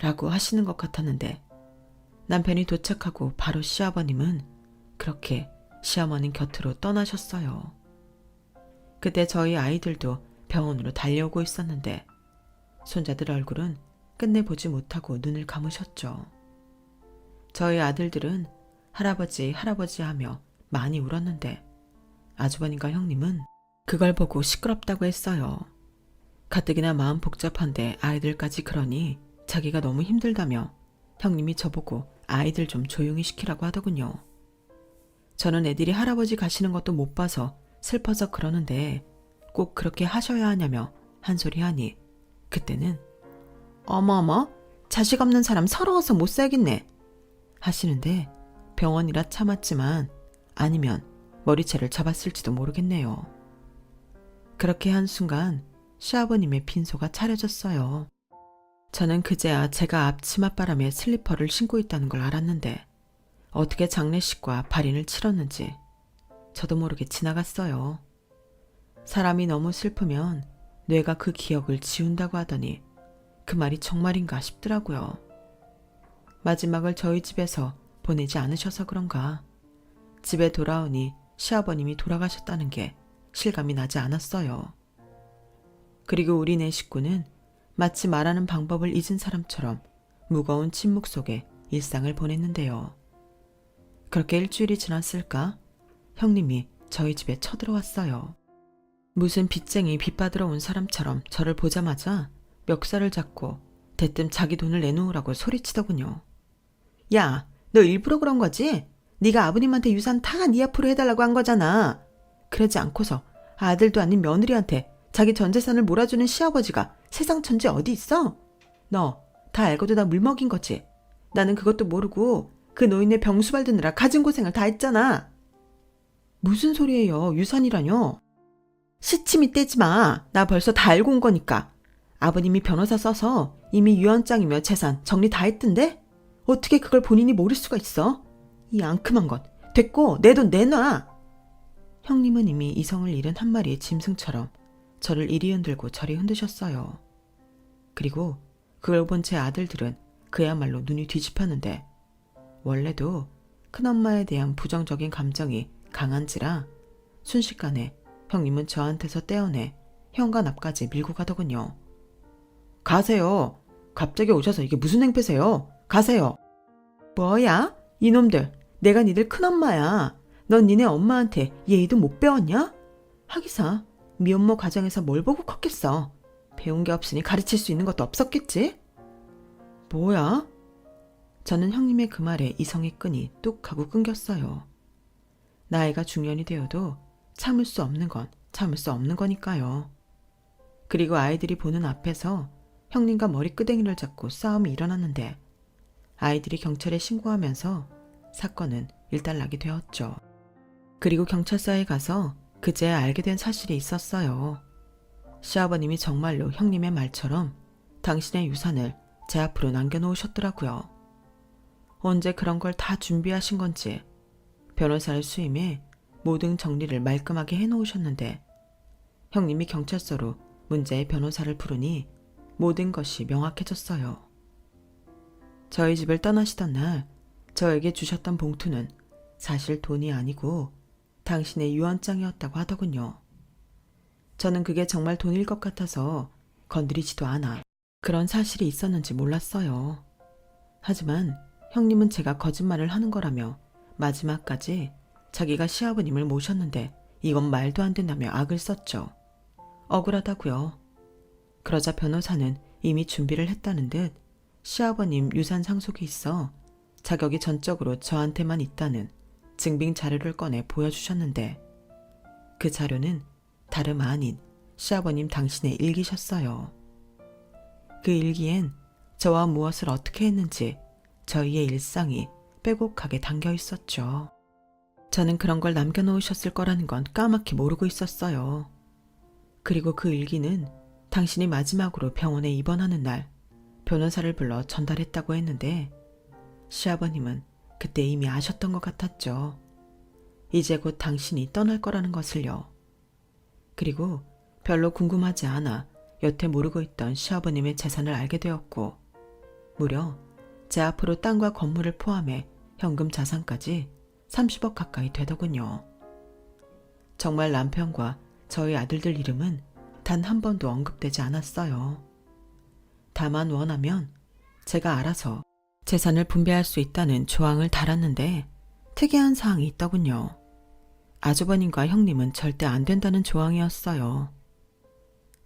라고 하시는 것 같았는데 남편이 도착하고 바로 시아버님은 그렇게 시어머님 곁으로 떠나셨어요. 그때 저희 아이들도 병원으로 달려오고 있었는데 손자들 얼굴은 끝내 보지 못하고 눈을 감으셨죠. 저희 아들들은 할아버지 할아버지 하며 많이 울었는데 아주버님과 형님은 그걸 보고 시끄럽다고 했어요. 가뜩이나 마음 복잡한데 아이들까지 그러니 자기가 너무 힘들다며 형님이 저보고 아이들 좀 조용히 시키라고 하더군요. 저는 애들이 할아버지 가시는 것도 못 봐서 슬퍼서 그러는데 꼭 그렇게 하셔야 하냐며 한 소리 하니 그때는 어머어머 자식 없는 사람 서러워서 못 살겠네 하시는데 병원이라 참았지만 아니면 머리채를 잡았을지도 모르겠네요. 그렇게 한순간 시아버님의 빈소가 차려졌어요. 저는 그제야 제가 앞치맛바람에 슬리퍼를 신고 있다는 걸 알았는데 어떻게 장례식과 발인을 치렀는지 저도 모르게 지나갔어요. 사람이 너무 슬프면 뇌가 그 기억을 지운다고 하더니 그 말이 정말인가 싶더라고요. 마지막을 저희 집에서 보내지 않으셔서 그런가 집에 돌아오니 시아버님이 돌아가셨다는 게 실감이 나지 않았어요. 그리고 우리 네 식구는 마치 말하는 방법을 잊은 사람처럼 무거운 침묵 속에 일상을 보냈는데요. 그렇게 일주일이 지났을까? 형님이 저희 집에 쳐들어왔어요. 무슨 빚쟁이 빚받으러 온 사람처럼 저를 보자마자 멱살을 잡고 대뜸 자기 돈을 내놓으라고 소리치더군요. 야, 너 일부러 그런 거지? 네가 아버님한테 유산 다 네 앞으로 해달라고 한 거잖아. 그러지 않고서 아들도 아닌 며느리한테 자기 전 재산을 몰아주는 시아버지가 세상 천지 어디 있어? 너 다 알고도 나 물먹인 거지. 나는 그것도 모르고 그 노인네 병수발 드느라 가진 고생을 다 했잖아. 무슨 소리예요? 유산이라뇨? 시치미 떼지 마. 나 벌써 다 알고 온 거니까. 아버님이 변호사 써서 이미 유언장이며 재산 정리 다 했던데? 어떻게 그걸 본인이 모를 수가 있어? 이 앙큼한 것. 됐고 내 돈 내놔. 형님은 이미 이성을 잃은 한 마리의 짐승처럼 저를 이리 흔들고 저리 흔드셨어요. 그리고 그걸 본 제 아들들은 그야말로 눈이 뒤집혔는데 원래도 큰엄마에 대한 부정적인 감정이 강한지라 순식간에 형님은 저한테서 떼어내 현관 앞까지 밀고 가더군요. 가세요. 갑자기 오셔서 이게 무슨 행패세요? 가세요. 뭐야? 이놈들. 내가 니들 큰엄마야. 넌 니네 엄마한테 예의도 못 배웠냐? 하기사 미혼모 가정에서 뭘 보고 컸겠어. 배운 게 없으니 가르칠 수 있는 것도 없었겠지? 뭐야? 저는 형님의 그 말에 이성의 끈이 뚝 하고 끊겼어요. 나이가 중년이 되어도 참을 수 없는 건 참을 수 없는 거니까요. 그리고 아이들이 보는 앞에서 형님과 머리끄댕이를 잡고 싸움이 일어났는데 아이들이 경찰에 신고하면서 사건은 일단락이 되었죠. 그리고 경찰서에 가서 그제 알게 된 사실이 있었어요. 시아버님이 정말로 형님의 말처럼 당신의 유산을 제 앞으로 남겨놓으셨더라고요. 언제 그런 걸 다 준비하신 건지 변호사를 수임해 모든 정리를 말끔하게 해놓으셨는데 형님이 경찰서로 문제의 변호사를 부르니 모든 것이 명확해졌어요. 저희 집을 떠나시던 날 저에게 주셨던 봉투는 사실 돈이 아니고 당신의 유언장이었다고 하더군요. 저는 그게 정말 돈일 것 같아서 건드리지도 않아 그런 사실이 있었는지 몰랐어요. 하지만 형님은 제가 거짓말을 하는 거라며 마지막까지 자기가 시아버님을 모셨는데 이건 말도 안 된다며 악을 썼죠. 억울하다고요. 그러자 변호사는 이미 준비를 했다는 듯 시아버님 유산 상속이 있어 자격이 전적으로 저한테만 있다는 증빙 자료를 꺼내 보여주셨는데 그 자료는 다름 아닌 시아버님 당신의 일기셨어요. 그 일기엔 저와 무엇을 어떻게 했는지 저희의 일상이 빼곡하게 담겨 있었죠. 저는 그런 걸 남겨놓으셨을 거라는 건 까맣게 모르고 있었어요. 그리고 그 일기는 당신이 마지막으로 병원에 입원하는 날 변호사를 불러 전달했다고 했는데 시아버님은 그때 이미 아셨던 것 같았죠. 이제 곧 당신이 떠날 거라는 것을요. 그리고 별로 궁금하지 않아 여태 모르고 있던 시아버님의 재산을 알게 되었고 무려 제 앞으로 땅과 건물을 포함해 현금 자산까지 30억 가까이 되더군요. 정말 남편과 저희 아들들 이름은 단 한 번도 언급되지 않았어요. 다만 원하면 제가 알아서 재산을 분배할 수 있다는 조항을 달았는데 특이한 사항이 있더군요. 아주버님과 형님은 절대 안 된다는 조항이었어요.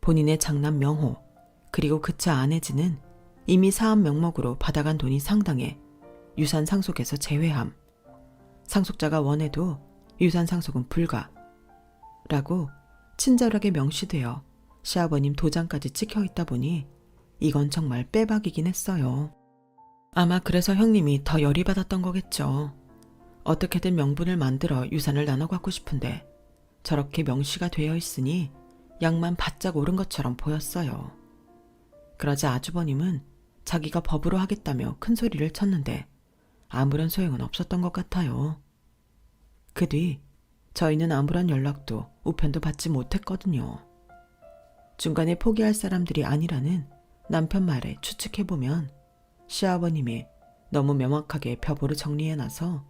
본인의 장남 명호 그리고 그차 아내지는 이미 사업 명목으로 받아간 돈이 상당해 유산 상속에서 제외함. 상속자가 원해도 유산 상속은 불가. 라고 친절하게 명시되어 시아버님 도장까지 찍혀있다 보니 이건 정말 빼박이긴 했어요. 아마 그래서 형님이 더 열이 받았던 거겠죠. 어떻게든 명분을 만들어 유산을 나눠 갖고 싶은데 저렇게 명시가 되어 있으니 양만 바짝 오른 것처럼 보였어요. 그러자 아주버님은 자기가 법으로 하겠다며 큰 소리를 쳤는데 아무런 소용은 없었던 것 같아요. 그 뒤 저희는 아무런 연락도 우편도 받지 못했거든요. 중간에 포기할 사람들이 아니라는 남편 말에 추측해보면 시아버님이 너무 명확하게 벼보를 정리해놔서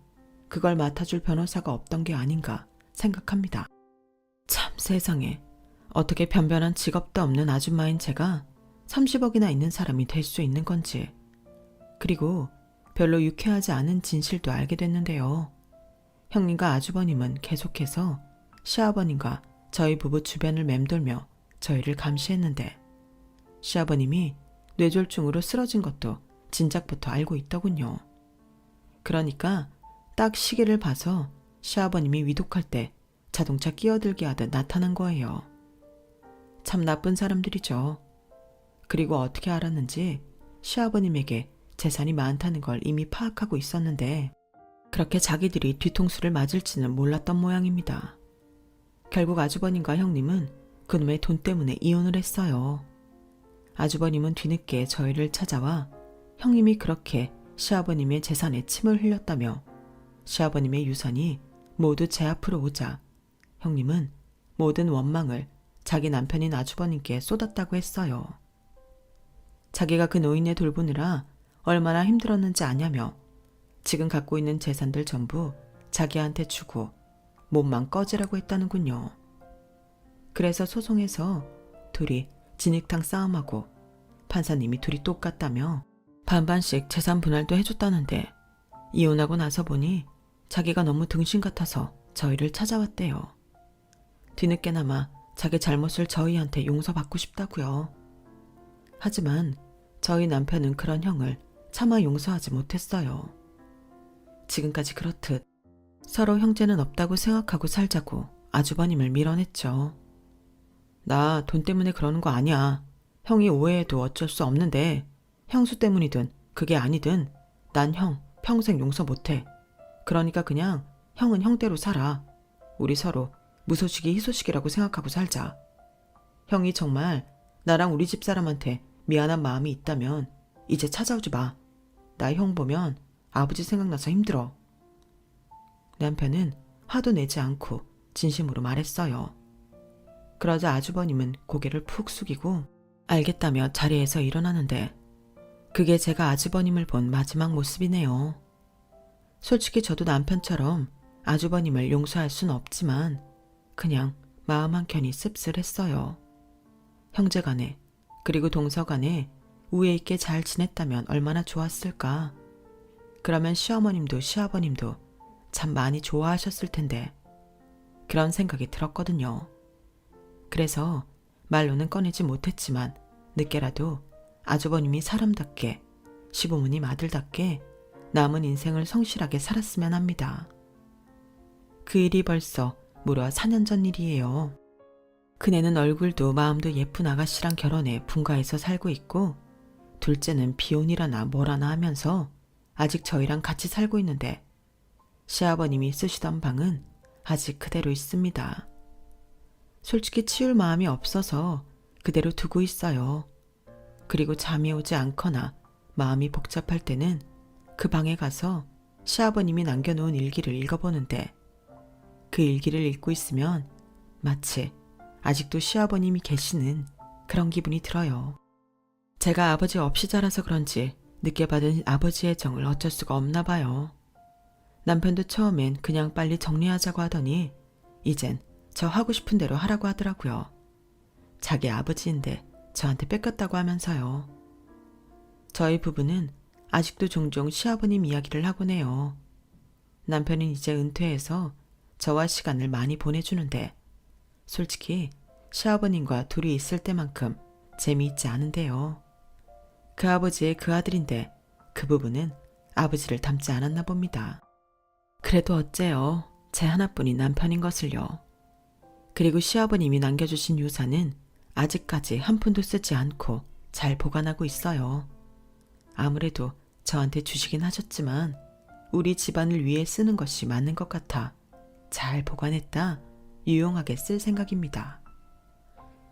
그걸 맡아줄 변호사가 없던 게 아닌가 생각합니다. 참 세상에, 어떻게 변변한 직업도 없는 아줌마인 제가 30억이나 있는 사람이 될 수 있는 건지. 그리고 별로 유쾌하지 않은 진실도 알게 됐는데요. 형님과 아주버님은 계속해서 시아버님과 저희 부부 주변을 맴돌며 저희를 감시했는데 시아버님이 뇌졸중으로 쓰러진 것도 진작부터 알고 있더군요. 그러니까 딱 시계를 봐서 시아버님이 위독할 때 자동차 끼어들게 하듯 나타난 거예요. 참 나쁜 사람들이죠. 그리고 어떻게 알았는지 시아버님에게 재산이 많다는 걸 이미 파악하고 있었는데 그렇게 자기들이 뒤통수를 맞을지는 몰랐던 모양입니다. 결국 아주버님과 형님은 그놈의 돈 때문에 이혼을 했어요. 아주버님은 뒤늦게 저희를 찾아와 형님이 그렇게 시아버님의 재산에 침을 흘렸다며 시아버님의 유산이 모두 제 앞으로 오자 형님은 모든 원망을 자기 남편인 아주버님께 쏟았다고 했어요. 자기가 그 노인네 돌보느라 얼마나 힘들었는지 아냐며 지금 갖고 있는 재산들 전부 자기한테 주고 몸만 꺼지라고 했다는군요. 그래서 소송에서 둘이 진흙탕 싸움하고 판사님이 둘이 똑같다며 반반씩 재산 분할도 해줬다는데 이혼하고 나서 보니 자기가 너무 등신 같아서 저희를 찾아왔대요. 뒤늦게나마 자기 잘못을 저희한테 용서받고 싶다고요. 하지만 저희 남편은 그런 형을 차마 용서하지 못했어요. 지금까지 그렇듯 서로 형제는 없다고 생각하고 살자고 아주버님을 밀어냈죠. 나 돈 때문에 그러는 거 아니야. 형이 오해해도 어쩔 수 없는데 형수 때문이든 그게 아니든 난 형 평생 용서 못해. 그러니까 그냥 형은 형대로 살아. 우리 서로 무소식이 희소식이라고 생각하고 살자. 형이 정말 나랑 우리 집 사람한테 미안한 마음이 있다면 이제 찾아오지 마. 나 형 보면 아버지 생각나서 힘들어. 남편은 화도 내지 않고 진심으로 말했어요. 그러자 아주버님은 고개를 푹 숙이고 알겠다며 자리에서 일어나는데 그게 제가 아주버님을 본 마지막 모습이네요. 솔직히 저도 남편처럼 아주버님을 용서할 순 없지만 그냥 마음 한켠이 씁쓸했어요. 형제간에 그리고 동서간에 우애 있게 잘 지냈다면 얼마나 좋았을까. 그러면 시어머님도 시아버님도 참 많이 좋아하셨을 텐데 그런 생각이 들었거든요. 그래서 말로는 꺼내지 못했지만 늦게라도 아주버님이 사람답게 시부모님 아들답게 남은 인생을 성실하게 살았으면 합니다. 그 일이 벌써 무려 4년 전 일이에요. 그네는 얼굴도 마음도 예쁜 아가씨랑 결혼해 분가해서 살고 있고 둘째는 비혼이라나 뭐라나 하면서 아직 저희랑 같이 살고 있는데 시아버님이 쓰시던 방은 아직 그대로 있습니다. 솔직히 치울 마음이 없어서 그대로 두고 있어요. 그리고 잠이 오지 않거나 마음이 복잡할 때는 그 방에 가서 시아버님이 남겨놓은 일기를 읽어보는데 그 일기를 읽고 있으면 마치 아직도 시아버님이 계시는 그런 기분이 들어요. 제가 아버지 없이 자라서 그런지 늦게 받은 아버지의 정을 어쩔 수가 없나 봐요. 남편도 처음엔 그냥 빨리 정리하자고 하더니 이젠 저 하고 싶은 대로 하라고 하더라고요. 자기 아버지인데 저한테 뺏겼다고 하면서요. 저희 부부는 아직도 종종 시아버님 이야기를 하곤 해요. 남편은 이제 은퇴해서 저와 시간을 많이 보내주는데 솔직히 시아버님과 둘이 있을 때만큼 재미있지 않은데요. 그 아버지의 그 아들인데 그 부부는 아버지를 닮지 않았나 봅니다. 그래도 어째요. 제 하나뿐인 남편인 것을요. 그리고 시아버님이 남겨주신 유산은 아직까지 한 푼도 쓰지 않고 잘 보관하고 있어요. 아무래도 저한테 주시긴 하셨지만 우리 집안을 위해 쓰는 것이 맞는 것 같아 잘 보관했다 유용하게 쓸 생각입니다.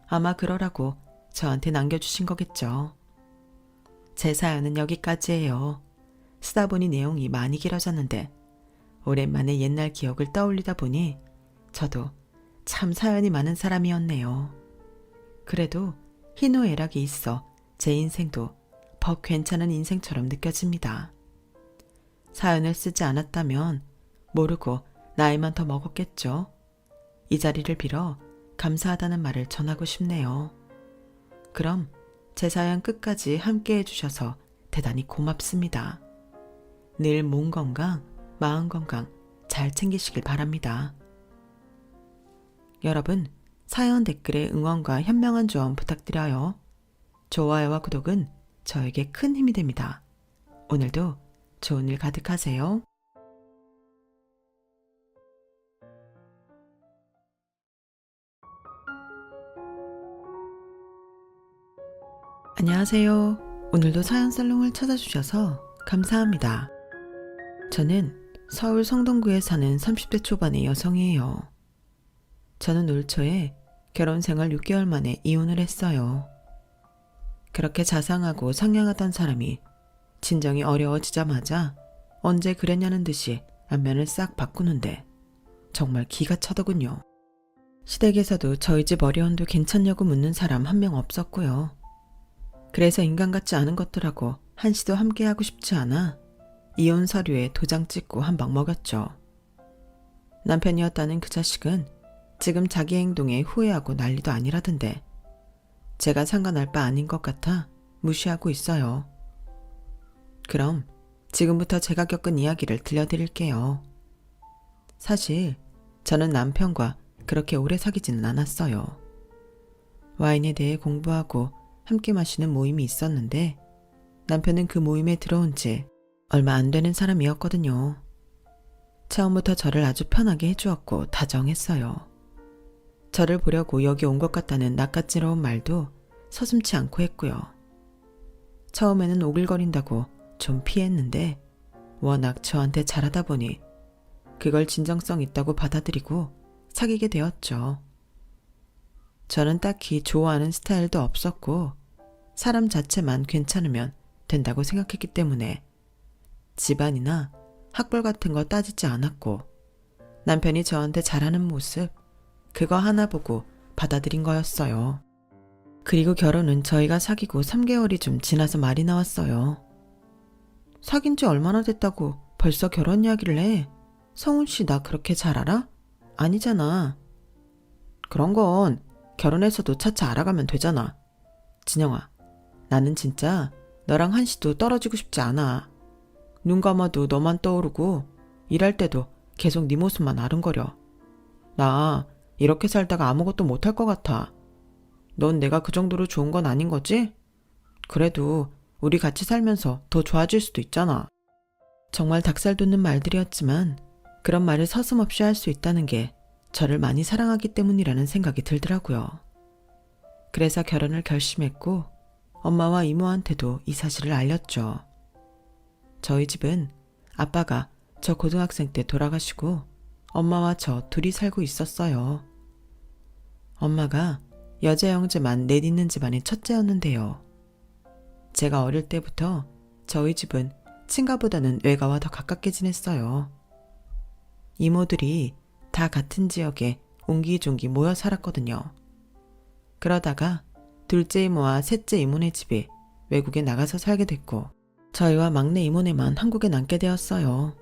아마 그러라고 저한테 남겨주신 거겠죠. 제 사연은 여기까지예요. 쓰다 보니 내용이 많이 길어졌는데 오랜만에 옛날 기억을 떠올리다 보니 저도 참 사연이 많은 사람이었네요. 그래도 희노애락이 있어 제 인생도 더 괜찮은 인생처럼 느껴집니다. 사연을 쓰지 않았다면 모르고 나이만 더 먹었겠죠. 이 자리를 빌어 감사하다는 말을 전하고 싶네요. 그럼 제 사연 끝까지 함께 해주셔서 대단히 고맙습니다. 늘 몸 건강, 마음 건강 잘 챙기시길 바랍니다. 여러분, 사연 댓글에 응원과 현명한 조언 부탁드려요. 좋아요와 구독은 저에게 큰 힘이 됩니다. 오늘도 좋은 일 가득하세요. 안녕하세요. 오늘도 사연 살롱을 찾아주셔서 감사합니다. 저는 서울 성동구에 사는 30대 초반의 여성이에요. 저는 올 초에 결혼 생활 6개월 만에 이혼을 했어요. 그렇게 자상하고 상냥하던 사람이 진정이 어려워지자마자 언제 그랬냐는 듯이 안면을 싹 바꾸는데 정말 기가 차더군요. 시댁에서도 저희 집 어려운도 괜찮냐고 묻는 사람 한 명 없었고요. 그래서 인간 같지 않은 것들하고 한시도 함께하고 싶지 않아 이혼 서류에 도장 찍고 한 방 먹였죠. 남편이었다는 그 자식은 지금 자기 행동에 후회하고 난리도 아니라던데 제가 상관할 바 아닌 것 같아 무시하고 있어요. 그럼 지금부터 제가 겪은 이야기를 들려드릴게요. 사실 저는 남편과 그렇게 오래 사귀지는 않았어요. 와인에 대해 공부하고 함께 마시는 모임이 있었는데 남편은 그 모임에 들어온 지 얼마 안 되는 사람이었거든요. 처음부터 저를 아주 편하게 해주었고 다정했어요. 저를 보려고 여기 온 것 같다는 낯간지러운 말도 서슴지 않고 했고요. 처음에는 오글거린다고 좀 피했는데 워낙 저한테 잘하다 보니 그걸 진정성 있다고 받아들이고 사귀게 되었죠. 저는 딱히 좋아하는 스타일도 없었고 사람 자체만 괜찮으면 된다고 생각했기 때문에 집안이나 학벌 같은 거 따지지 않았고 남편이 저한테 잘하는 모습 그거 하나 보고 받아들인 거였어요. 그리고 결혼은 저희가 사귀고 3개월이 좀 지나서 말이 나왔어요. 사귄 지 얼마나 됐다고 벌써 결혼 이야기를 해? 성훈 씨 나 그렇게 잘 알아? 아니잖아. 그런 건 결혼해서도 차차 알아가면 되잖아. 진영아, 나는 진짜 너랑 한시도 떨어지고 싶지 않아. 눈 감아도 너만 떠오르고 일할 때도 계속 네 모습만 아른거려. 나 이렇게 살다가 아무것도 못할 것 같아. 넌 내가 그 정도로 좋은 건 아닌 거지? 그래도 우리 같이 살면서 더 좋아질 수도 있잖아. 정말 닭살 돋는 말들이었지만 그런 말을 서슴없이 할 수 있다는 게 저를 많이 사랑하기 때문이라는 생각이 들더라고요. 그래서 결혼을 결심했고 엄마와 이모한테도 이 사실을 알렸죠. 저희 집은 아빠가 저 고등학생 때 돌아가시고 엄마와 저 둘이 살고 있었어요. 엄마가 여자 형제만 넷 있는 집안의 첫째였는데요. 제가 어릴 때부터 저희 집은 친가보다는 외가와 더 가깝게 지냈어요. 이모들이 다 같은 지역에 옹기종기 모여 살았거든요. 그러다가 둘째 이모와 셋째 이모네 집이 외국에 나가서 살게 됐고 저희와 막내 이모네만 한국에 남게 되었어요.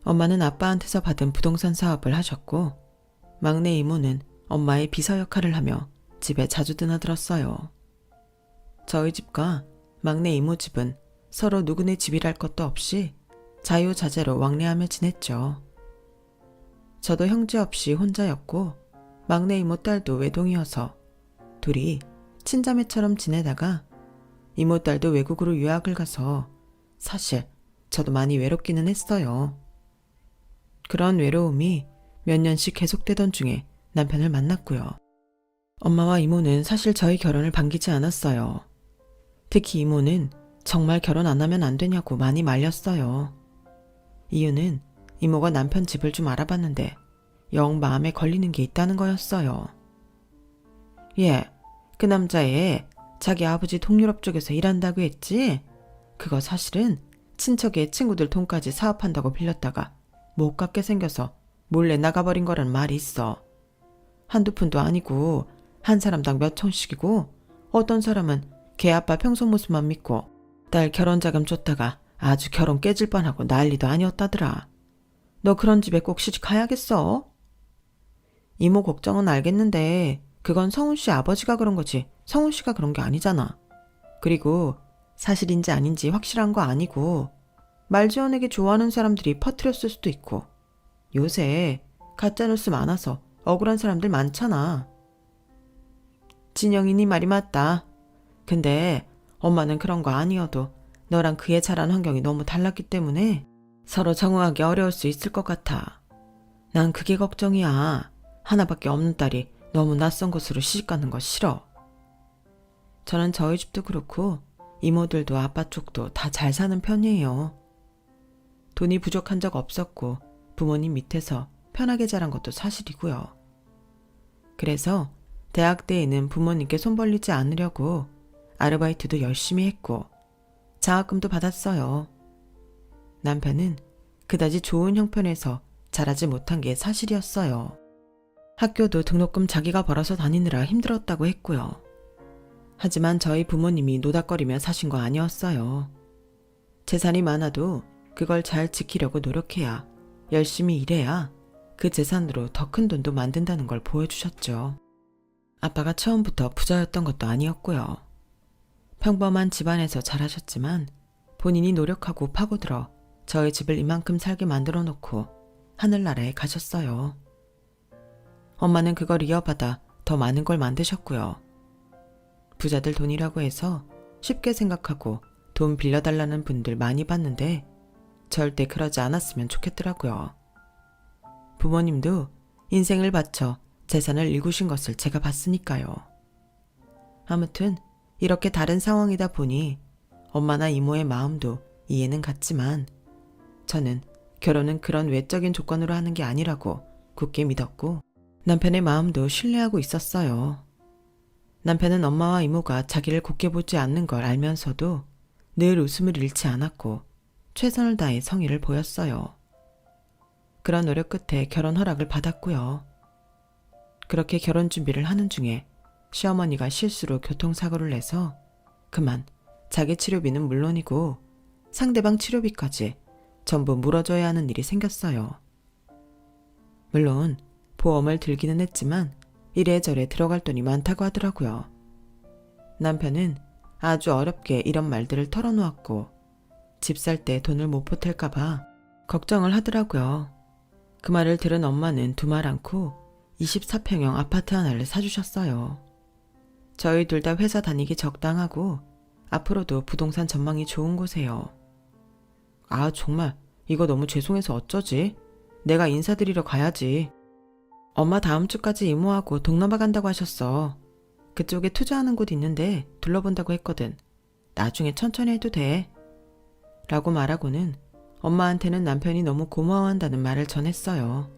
엄마는 아빠한테서 받은 부동산 사업을 하셨고 막내 이모는 엄마의 비서 역할을 하며 집에 자주 드나들었어요. 저희 집과 막내 이모 집은 서로 누구네 집이랄 것도 없이 자유자재로 왕래하며 지냈죠. 저도 형제 없이 혼자였고 막내 이모 딸도 외동이어서 둘이 친자매처럼 지내다가 이모 딸도 외국으로 유학을 가서 사실 저도 많이 외롭기는 했어요. 그런 외로움이 몇 년씩 계속되던 중에 남편을 만났고요. 엄마와 이모는 사실 저희 결혼을 반기지 않았어요. 특히 이모는 정말 결혼 안 하면 안 되냐고 많이 말렸어요. 이유는 이모가 남편 집을 좀 알아봤는데 영 마음에 걸리는 게 있다는 거였어요. 예, 그 남자애 자기 아버지 동유럽 쪽에서 일한다고 했지? 그거 사실은 친척의 친구들 돈까지 사업한다고 빌렸다가 못 갚게 생겨서 몰래 나가버린 거란 말이 있어. 한두 푼도 아니고 한 사람당 몇 천씩이고 어떤 사람은 걔 아빠 평소 모습만 믿고 딸 결혼자금 줬다가 아주 결혼 깨질 뻔하고 난리도 아니었다더라. 너 그런 집에 꼭 시집 가야겠어? 이모 걱정은 알겠는데 그건 성훈 씨 아버지가 그런 거지 성훈 씨가 그런 게 아니잖아. 그리고 사실인지 아닌지 확실한 거 아니고 말 지어내기 좋아하는 사람들이 퍼뜨렸을 수도 있고 요새 가짜뉴스 많아서 억울한 사람들 많잖아. 진영이니 말이 맞다. 근데 엄마는 그런 거 아니어도 너랑 그의 자란 환경이 너무 달랐기 때문에 서로 적응하기 어려울 수 있을 것 같아. 난 그게 걱정이야. 하나밖에 없는 딸이 너무 낯선 곳으로 시집가는 거 싫어. 저는 저희 집도 그렇고 이모들도 아빠 쪽도 다 잘 사는 편이에요. 돈이 부족한 적 없었고 부모님 밑에서 편하게 자란 것도 사실이고요. 그래서 대학 때에는 부모님께 손 벌리지 않으려고 아르바이트도 열심히 했고 장학금도 받았어요. 남편은 그다지 좋은 형편에서 자라지 못한 게 사실이었어요. 학교도 등록금 자기가 벌어서 다니느라 힘들었다고 했고요. 하지만 저희 부모님이 노닥거리며 사신 거 아니었어요. 재산이 많아도 그걸 잘 지키려고 노력해야 열심히 일해야 그 재산으로 더 큰 돈도 만든다는 걸 보여주셨죠. 아빠가 처음부터 부자였던 것도 아니었고요. 평범한 집안에서 자라셨지만 본인이 노력하고 파고들어 저희 집을 이만큼 살게 만들어 놓고 하늘나라에 가셨어요. 엄마는 그걸 이어받아 더 많은 걸 만드셨고요. 부자들 돈이라고 해서 쉽게 생각하고 돈 빌려달라는 분들 많이 봤는데 절대 그러지 않았으면 좋겠더라고요. 부모님도 인생을 바쳐 재산을 일구신 것을 제가 봤으니까요. 아무튼 이렇게 다른 상황이다 보니 엄마나 이모의 마음도 이해는 갔지만 저는 결혼은 그런 외적인 조건으로 하는 게 아니라고 굳게 믿었고 남편의 마음도 신뢰하고 있었어요. 남편은 엄마와 이모가 자기를 곱게 보지 않는 걸 알면서도 늘 웃음을 잃지 않았고 최선을 다해 성의를 보였어요. 그런 노력 끝에 결혼 허락을 받았고요. 그렇게 결혼 준비를 하는 중에 시어머니가 실수로 교통사고를 내서 그만 자기 치료비는 물론이고 상대방 치료비까지 전부 물어줘야 하는 일이 생겼어요. 물론 보험을 들기는 했지만 이래저래 들어갈 돈이 많다고 하더라고요. 남편은 아주 어렵게 이런 말들을 털어놓았고 집 살 때 돈을 못 보탤까봐 걱정을 하더라고요. 그 말을 들은 엄마는 두말 않고 24평형 아파트 하나를 사주셨어요. 저희 둘 다 회사 다니기 적당하고 앞으로도 부동산 전망이 좋은 곳이에요. 아 정말 이거 너무 죄송해서 어쩌지? 내가 인사드리러 가야지. 엄마 다음 주까지 이모하고 동남아 간다고 하셨어. 그쪽에 투자하는 곳 있는데 둘러본다고 했거든. 나중에 천천히 해도 돼. 라고 말하고는 엄마한테는 남편이 너무 고마워한다는 말을 전했어요.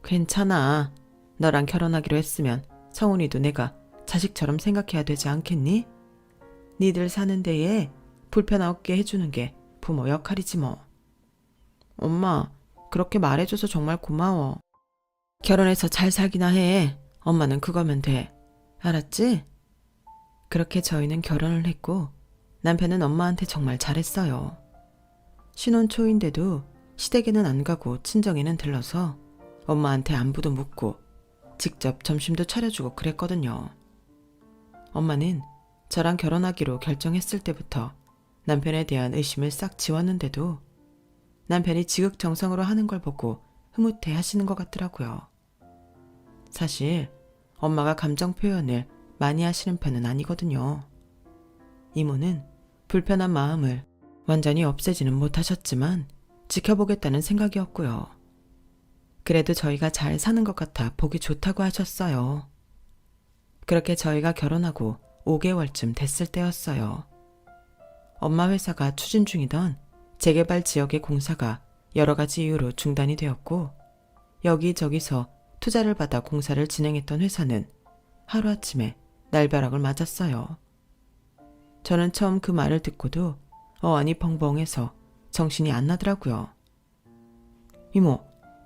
괜찮아. 너랑 결혼하기로 했으면 성훈이도 내가 자식처럼 생각해야 되지 않겠니? 니들 사는 데에 불편 없게 해주는 게 부모 역할이지 뭐. 엄마, 그렇게 말해줘서 정말 고마워. 결혼해서 잘 살기나 해. 엄마는 그거면 돼. 알았지? 그렇게 저희는 결혼을 했고 남편은 엄마한테 정말 잘했어요. 신혼 초인데도 시댁에는 안 가고 친정에는 들러서 엄마한테 안부도 묻고 직접 점심도 차려주고 그랬거든요. 엄마는 저랑 결혼하기로 결정했을 때부터 남편에 대한 의심을 싹 지웠는데도 남편이 지극정성으로 하는 걸 보고 흐뭇해 하시는 것 같더라고요. 사실 엄마가 감정 표현을 많이 하시는 편은 아니거든요. 이모는 불편한 마음을 완전히 없애지는 못하셨지만 지켜보겠다는 생각이었고요. 그래도 저희가 잘 사는 것 같아 보기 좋다고 하셨어요. 그렇게 저희가 결혼하고 5개월쯤 됐을 때였어요. 엄마 회사가 추진 중이던 재개발 지역의 공사가 여러 가지 이유로 중단이 되었고 여기저기서 투자를 받아 공사를 진행했던 회사는 하루아침에 날벼락을 맞았어요. 저는 처음 그 말을 듣고도 어안이 벙벙해서 정신이 안 나더라고요. 이모,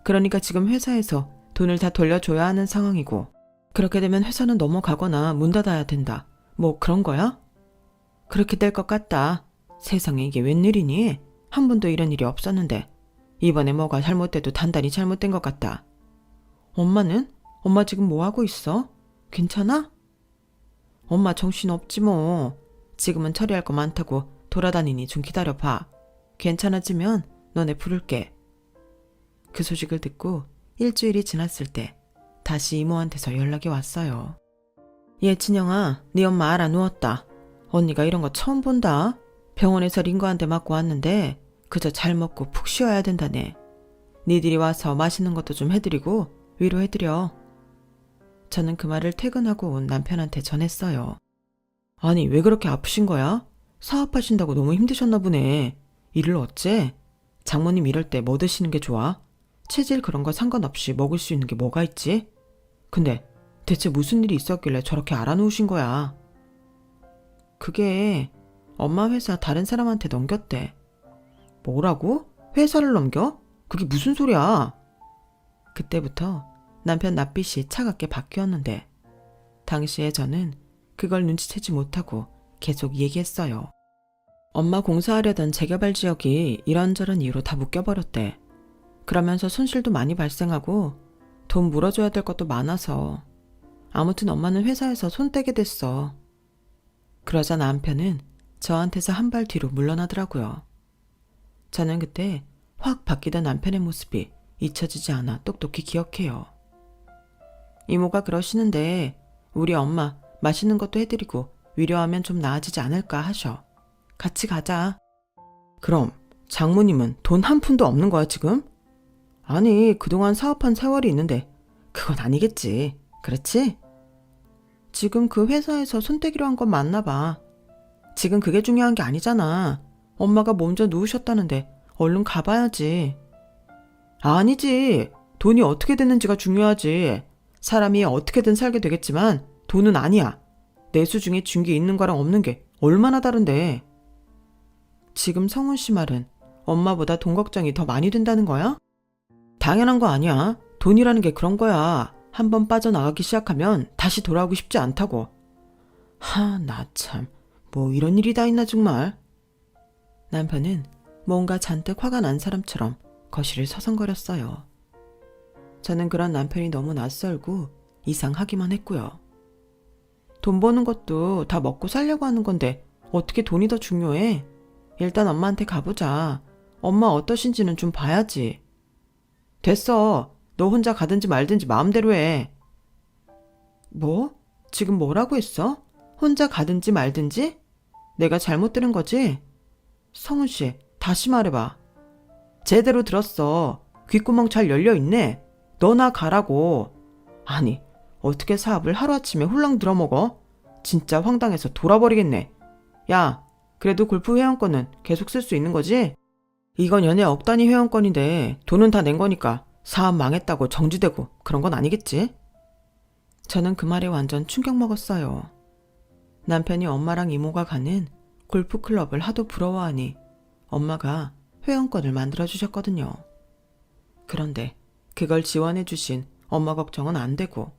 그러니까 지금 회사에서 돈을 다 돌려줘야 하는 상황이고 그렇게 되면 회사는 넘어가거나 문 닫아야 된다. 뭐 그런 거야? 그렇게 될 것 같다. 세상에 이게 웬일이니? 한 번도 이런 일이 없었는데 이번에 뭐가 잘못돼도 단단히 잘못된 것 같다. 엄마는? 엄마 지금 뭐 하고 있어? 괜찮아? 엄마 정신 없지 뭐. 지금은 처리할 거 많다고 돌아다니니 좀 기다려봐. 괜찮아지면 너네 부를게. 그 소식을 듣고 일주일이 지났을 때 다시 이모한테서 연락이 왔어요. 얘 진영아, 네 엄마 알아 누웠다. 언니가 이런 거 처음 본다. 병원에서 링거한테 맞고 왔는데 그저 잘 먹고 푹 쉬어야 된다네. 니들이 와서 맛있는 것도 좀 해드리고 위로해드려. 저는 그 말을 퇴근하고 온 남편한테 전했어요. 아니 왜 그렇게 아프신 거야? 사업하신다고 너무 힘드셨나 보네. 일을 어째? 장모님 이럴 때 뭐 드시는 게 좋아? 체질 그런 거 상관없이 먹을 수 있는 게 뭐가 있지? 근데 대체 무슨 일이 있었길래 저렇게 알아놓으신 거야? 그게 엄마 회사 다른 사람한테 넘겼대. 뭐라고? 회사를 넘겨? 그게 무슨 소리야? 그때부터 남편 낯빛이 차갑게 바뀌었는데 당시에 저는 그걸 눈치채지 못하고 계속 얘기했어요. 엄마 공사하려던 재개발 지역이 이런저런 이유로 다 묶여버렸대. 그러면서 손실도 많이 발생하고 돈 물어줘야 될 것도 많아서 아무튼 엄마는 회사에서 손 떼게 됐어. 그러자 남편은 저한테서 한 발 뒤로 물러나더라고요. 저는 그때 확 바뀌던 남편의 모습이 잊혀지지 않아 똑똑히 기억해요. 이모가 그러시는데 우리 엄마 맛있는 것도 해드리고 위로하면 좀 나아지지 않을까 하셔. 같이 가자. 그럼 장모님은 돈 한 푼도 없는 거야 지금? 아니 그동안 사업한 세월이 있는데 그건 아니겠지. 그렇지? 지금 그 회사에서 손떼기로 한 건 맞나 봐. 지금 그게 중요한 게 아니잖아. 엄마가 먼저 누우셨다는데 얼른 가봐야지. 아니지. 돈이 어떻게 됐는지가 중요하지. 사람이 어떻게든 살게 되겠지만 돈은 아니야. 내수 중에 준 게 있는 거랑 없는 게 얼마나 다른데. 지금 성훈 씨 말은 엄마보다 돈 걱정이 더 많이 된다는 거야? 당연한 거 아니야. 돈이라는 게 그런 거야. 한번 빠져나가기 시작하면 다시 돌아오고 싶지 않다고. 나 참, 뭐 이런 일이 다 있나 정말. 남편은 뭔가 잔뜩 화가 난 사람처럼 거실을 서성거렸어요. 저는 그런 남편이 너무 낯설고 이상하기만 했고요. 돈 버는 것도 다 먹고 살려고 하는 건데 어떻게 돈이 더 중요해? 일단 엄마한테 가보자. 엄마 어떠신지는 좀 봐야지. 됐어. 너 혼자 가든지 말든지 마음대로 해. 뭐? 지금 뭐라고 했어? 혼자 가든지 말든지? 내가 잘못 들은 거지? 성훈 씨, 다시 말해봐. 제대로 들었어. 귓구멍 잘 열려있네. 너나 가라고. 아니, 어떻게 사업을 하루아침에 홀랑 들어먹어? 진짜 황당해서 돌아버리겠네. 야, 그래도 골프 회원권은 계속 쓸 수 있는 거지? 이건 연애 억 단위 회원권인데 돈은 다 낸 거니까 사업 망했다고 정지되고 그런 건 아니겠지? 저는 그 말에 완전 충격 먹었어요. 남편이 엄마랑 이모가 가는 골프클럽을 하도 부러워하니 엄마가 회원권을 만들어주셨거든요. 그런데 그걸 지원해주신 엄마 걱정은 안 되고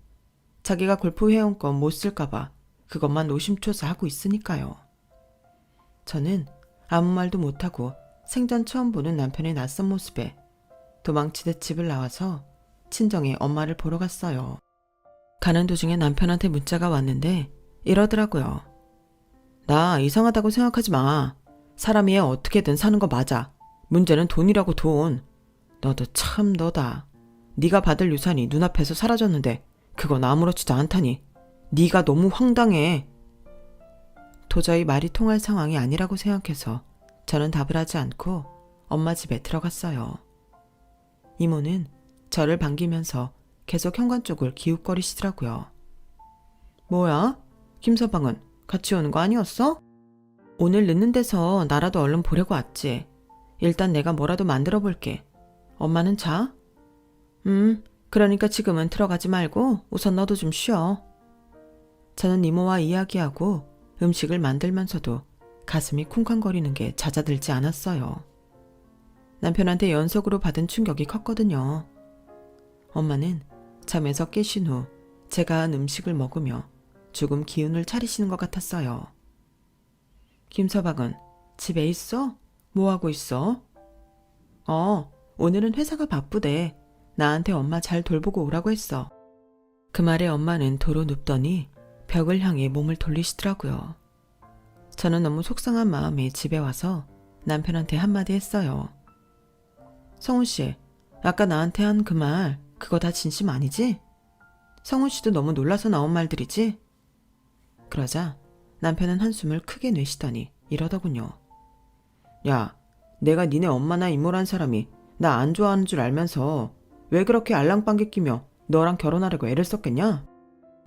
자기가 골프 회원권 못 쓸까봐 그것만 노심초사하고 있으니까요. 저는 아무 말도 못하고 생전 처음 보는 남편의 낯선 모습에 도망치듯 집을 나와서 친정에 엄마를 보러 갔어요. 가는 도중에 남편한테 문자가 왔는데 이러더라고요. 나 이상하다고 생각하지 마. 사람이 어떻게든 사는 거 맞아. 문제는 돈이라고 돈. 너도 참 너다. 네가 받을 유산이 눈앞에서 사라졌는데 그건 아무렇지도 않다니. 네가 너무 황당해. 도저히 말이 통할 상황이 아니라고 생각해서 저는 답을 하지 않고 엄마 집에 들어갔어요. 이모는 저를 반기면서 계속 현관 쪽을 기웃거리시더라고요. 뭐야? 김서방은 같이 오는 거 아니었어? 오늘 늦는 데서 나라도 얼른 보려고 왔지. 일단 내가 뭐라도 만들어 볼게. 엄마는 자? 그러니까 지금은 들어가지 말고 우선 너도 좀 쉬어. 저는 이모와 이야기하고 음식을 만들면서도 가슴이 쿵쾅거리는 게 잦아들지 않았어요. 남편한테 연속으로 받은 충격이 컸거든요. 엄마는 잠에서 깨신 후 제가 한 음식을 먹으며 조금 기운을 차리시는 것 같았어요. 김서방은 집에 있어? 뭐 하고 있어? 오늘은 회사가 바쁘대. 나한테 엄마 잘 돌보고 오라고 했어. 그 말에 엄마는 도로 눕더니 벽을 향해 몸을 돌리시더라고요. 저는 너무 속상한 마음에 집에 와서 남편한테 한마디 했어요. 성훈 씨, 아까 나한테 한 그 말, 그거 다 진심 아니지? 성훈 씨도 너무 놀라서 나온 말들이지? 그러자 남편은 한숨을 크게 내쉬더니 이러더군요. 야, 내가 니네 엄마나 이모란 사람이 나 안 좋아하는 줄 알면서 왜 그렇게 알랑방귀 끼며 너랑 결혼하려고 애를 썼겠냐?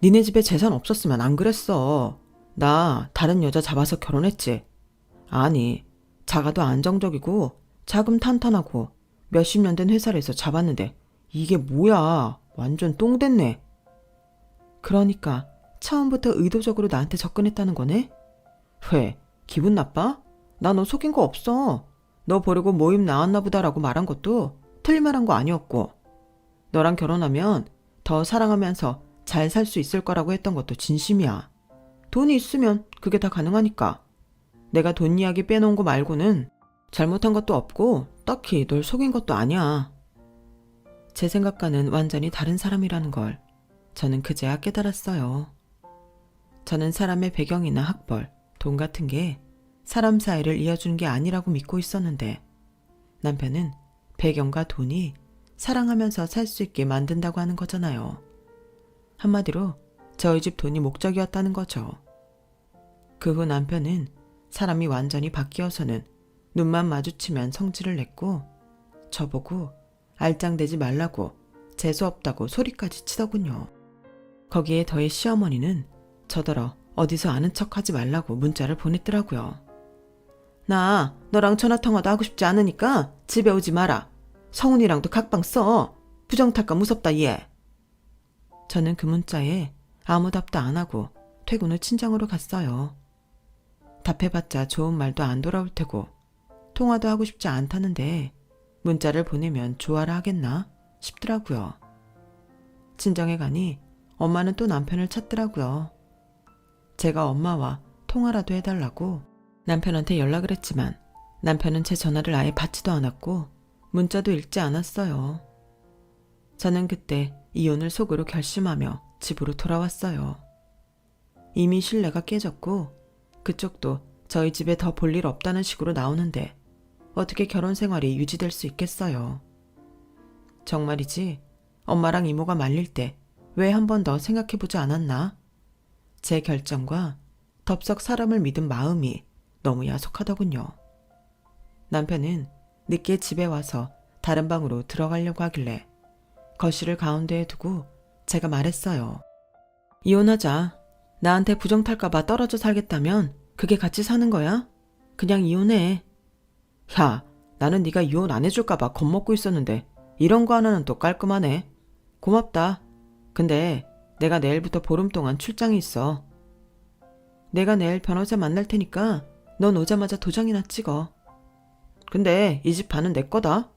니네 집에 재산 없었으면 안 그랬어. 나 다른 여자 잡아서 결혼했지. 아니, 자가도 안정적이고 자금 탄탄하고 몇십 년 된 회사를 해서 잡았는데 이게 뭐야? 완전 똥 됐네. 그러니까 처음부터 의도적으로 나한테 접근했다는 거네? 왜? 기분 나빠? 나 너 속인 거 없어. 너 버리고 모임 나왔나 보다라고 말한 것도 틀린 말한 거 아니었고, 너랑 결혼하면 더 사랑하면서 잘 살 수 있을 거라고 했던 것도 진심이야. 돈이 있으면 그게 다 가능하니까. 내가 돈 이야기 빼놓은 거 말고는 잘못한 것도 없고 딱히 널 속인 것도 아니야. 제 생각과는 완전히 다른 사람이라는 걸 저는 그제야 깨달았어요. 저는 사람의 배경이나 학벌, 돈 같은 게 사람 사이를 이어주는 게 아니라고 믿고 있었는데, 남편은 배경과 돈이 사랑하면서 살 수 있게 만든다고 하는 거잖아요. 한마디로 저희 집 돈이 목적이었다는 거죠. 그 후 남편은 사람이 완전히 바뀌어서는 눈만 마주치면 성질을 냈고, 저보고 알짱대지 말라고 재수없다고 소리까지 치더군요. 거기에 더해 시어머니는 저더러 어디서 아는 척하지 말라고 문자를 보냈더라고요. 나 너랑 전화통화도 하고 싶지 않으니까 집에 오지 마라. 성훈이랑도 각방 써. 부정탈까 무섭다 얘. 저는 그 문자에 아무 답도 안 하고 퇴근 후 친정으로 갔어요. 답해봤자 좋은 말도 안 돌아올 테고 통화도 하고 싶지 않다는데 문자를 보내면 좋아라 하겠나 싶더라고요. 친정에 가니 엄마는 또 남편을 찾더라고요. 제가 엄마와 통화라도 해달라고 남편한테 연락을 했지만 남편은 제 전화를 아예 받지도 않았고 문자도 읽지 않았어요. 저는 그때 이혼을 속으로 결심하며 집으로 돌아왔어요. 이미 신뢰가 깨졌고 그쪽도 저희 집에 더 볼 일 없다는 식으로 나오는데 어떻게 결혼 생활이 유지될 수 있겠어요. 정말이지 엄마랑 이모가 말릴 때 왜 한 번 더 생각해보지 않았나? 제 결정과 덥석 사람을 믿은 마음이 너무 야속하더군요. 남편은 늦게 집에 와서 다른 방으로 들어가려고 하길래 거실을 가운데에 두고 제가 말했어요. 이혼하자. 나한테 부정탈까봐 떨어져 살겠다면 그게 같이 사는 거야? 그냥 이혼해. 야, 나는 네가 이혼 안 해줄까봐 겁먹고 있었는데 이런 거 하나는 또 깔끔하네. 고맙다. 근데 내가 내일부터 보름 동안 출장이 있어. 내가 내일 변호사 만날 테니까 넌 오자마자 도장이나 찍어. 근데 이 집 반은 내 거다.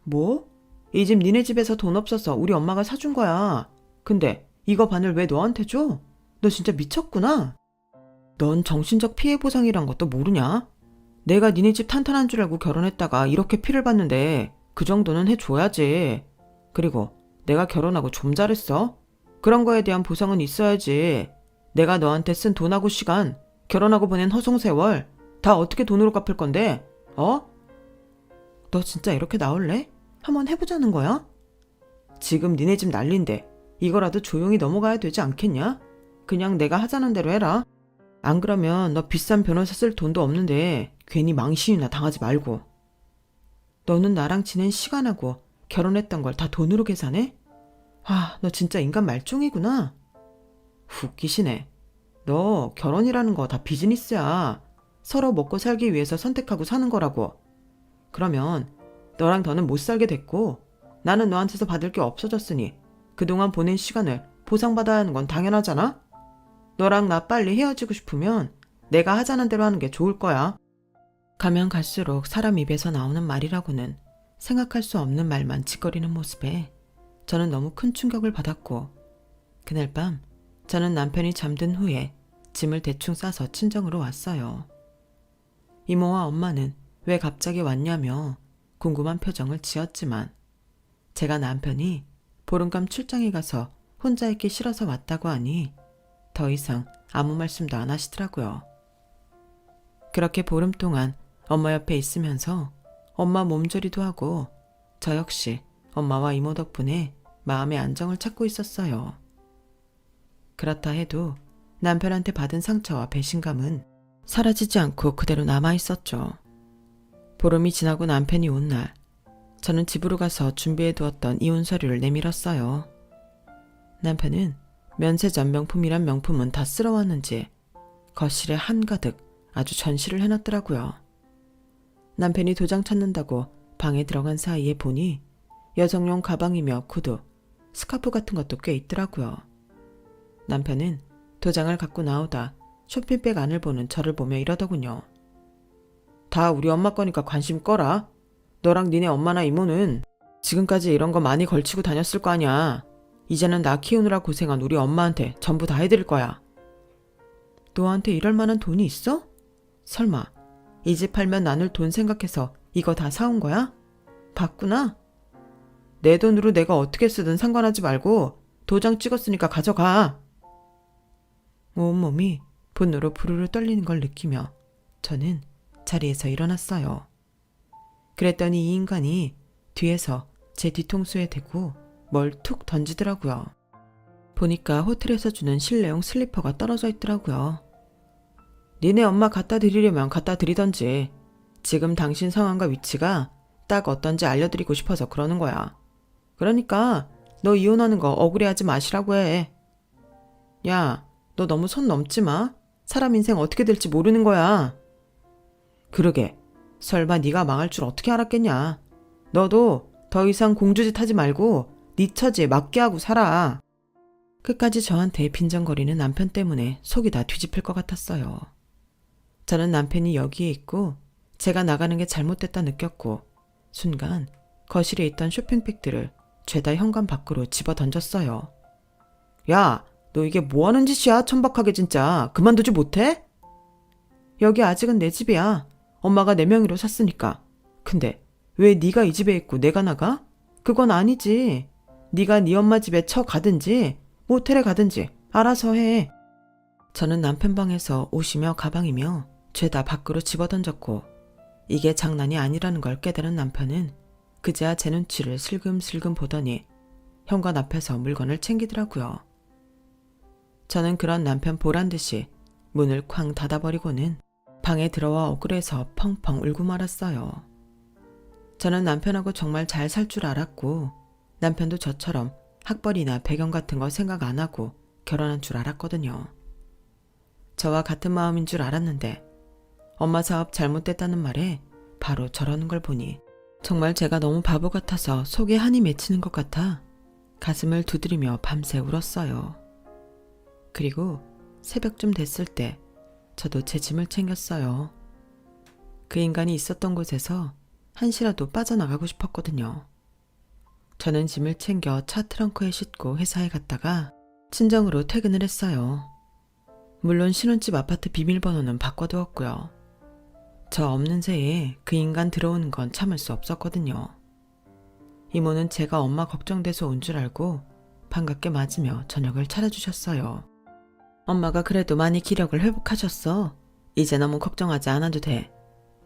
뭐? 이 집 니네 집에서 돈 없어서 우리 엄마가 사준 거야. 근데 이거 반을 왜 너한테 줘? 너 진짜 미쳤구나. 넌 정신적 피해 보상이란 것도 모르냐? 내가 니네 집 탄탄한 줄 알고 결혼했다가 이렇게 피를 봤는데 그 정도는 해줘야지. 그리고 내가 결혼하고 좀 잘했어? 그런 거에 대한 보상은 있어야지. 내가 너한테 쓴 돈하고 시간, 결혼하고 보낸 허송 세월 다 어떻게 돈으로 갚을 건데? 어? 너 진짜 이렇게 나올래? 한번 해보자는 거야? 지금 니네 집 난린데 이거라도 조용히 넘어가야 되지 않겠냐? 그냥 내가 하자는 대로 해라. 안 그러면 너 비싼 변호사 쓸 돈도 없는데 괜히 망신이나 당하지 말고. 너는 나랑 지낸 시간하고 결혼했던 걸 다 돈으로 계산해? 아, 너 진짜 인간 말종이구나. 웃기시네. 너 결혼이라는 거 다 비즈니스야. 서로 먹고 살기 위해서 선택하고 사는 거라고. 그러면 너랑 더는 못 살게 됐고 나는 너한테서 받을 게 없어졌으니 그동안 보낸 시간을 보상받아야 하는 건 당연하잖아? 너랑 나 빨리 헤어지고 싶으면 내가 하자는 대로 하는 게 좋을 거야. 가면 갈수록 사람 입에서 나오는 말이라고는 생각할 수 없는 말만 짓거리는 모습에 저는 너무 큰 충격을 받았고, 그날 밤 저는 남편이 잠든 후에 짐을 대충 싸서 친정으로 왔어요. 이모와 엄마는 왜 갑자기 왔냐며 궁금한 표정을 지었지만, 제가 남편이 보름간 출장에 가서 혼자 있기 싫어서 왔다고 하니 더 이상 아무 말씀도 안 하시더라고요. 그렇게 보름 동안 엄마 옆에 있으면서 엄마 몸조리도 하고 저 역시 엄마와 이모 덕분에 마음의 안정을 찾고 있었어요. 그렇다 해도 남편한테 받은 상처와 배신감은 사라지지 않고 그대로 남아 있었죠. 보름이 지나고 남편이 온 날, 저는 집으로 가서 준비해 두었던 이혼 서류를 내밀었어요. 남편은 면세점 명품이란 명품은 다 쓸어왔는지 거실에 한가득 아주 전시를 해놨더라고요. 남편이 도장 찾는다고 방에 들어간 사이에 보니 여성용 가방이며 구두, 스카프 같은 것도 꽤 있더라고요. 남편은 도장을 갖고 나오다 쇼핑백 안을 보는 저를 보며 이러더군요. 다 우리 엄마 거니까 관심 꺼라. 너랑 니네 엄마나 이모는 지금까지 이런 거 많이 걸치고 다녔을 거 아니야. 이제는 나 키우느라 고생한 우리 엄마한테 전부 다 해드릴 거야. 너한테 이럴 만한 돈이 있어? 설마 이 집 팔면 나눌 돈 생각해서 이거 다 사온 거야? 봤구나? 내 돈으로 내가 어떻게 쓰든 상관하지 말고 도장 찍었으니까 가져가. 온몸이 분노로 부르르 떨리는 걸 느끼며 저는 자리에서 일어났어요. 그랬더니 이 인간이 뒤에서 제 뒤통수에 대고 뭘 툭 던지더라고요. 보니까 호텔에서 주는 실내용 슬리퍼가 떨어져 있더라고요. 니네 엄마 갖다 드리려면 갖다 드리던지. 지금 당신 상황과 위치가 딱 어떤지 알려드리고 싶어서 그러는 거야. 그러니까 너 이혼하는 거 억울해하지 마시라고 해. 야, 너 너무 선 넘지 마. 사람 인생 어떻게 될지 모르는 거야. 그러게, 설마 네가 망할 줄 어떻게 알았겠냐. 너도 더 이상 공주짓 하지 말고 네 처지에 맞게 하고 살아. 끝까지 저한테 빈정거리는 남편 때문에 속이 다 뒤집힐 것 같았어요. 저는 남편이 여기에 있고 제가 나가는 게 잘못됐다 느꼈고, 순간 거실에 있던 쇼핑백들을 죄다 현관 밖으로 집어 던졌어요. 야, 너 이게 뭐하는 짓이야? 천박하게 진짜. 그만두지 못해? 여기 아직은 내 집이야. 엄마가 내 명의로 샀으니까. 근데 왜 네가 이 집에 있고 내가 나가? 그건 아니지. 네가 네 엄마 집에 가든지 모텔에 가든지 알아서 해. 저는 남편 방에서 옷이며 가방이며 죄다 밖으로 집어던졌고, 이게 장난이 아니라는 걸 깨달은 남편은 그제야 제 눈치를 슬금슬금 보더니 현관 앞에서 물건을 챙기더라고요. 저는 그런 남편 보란듯이 문을 쾅 닫아버리고는 방에 들어와 억울해서 펑펑 울고 말았어요. 저는 남편하고 정말 잘 살 줄 알았고, 남편도 저처럼 학벌이나 배경 같은 거 생각 안 하고 결혼한 줄 알았거든요. 저와 같은 마음인 줄 알았는데 엄마 사업 잘못됐다는 말에 바로 저러는 걸 보니 정말 제가 너무 바보 같아서 속에 한이 맺히는 것 같아 가슴을 두드리며 밤새 울었어요. 그리고 새벽쯤 됐을 때 저도 제 짐을 챙겼어요. 그 인간이 있었던 곳에서 한시라도 빠져나가고 싶었거든요. 저는 짐을 챙겨 차 트렁크에 싣고 회사에 갔다가 친정으로 퇴근을 했어요. 물론 신혼집 아파트 비밀번호는 바꿔두었고요. 저 없는 새에 그 인간 들어오는 건 참을 수 없었거든요. 이모는 제가 엄마 걱정돼서 온 줄 알고 반갑게 맞으며 저녁을 차려주셨어요. 엄마가 그래도 많이 기력을 회복하셨어. 이제 너무 걱정하지 않아도 돼.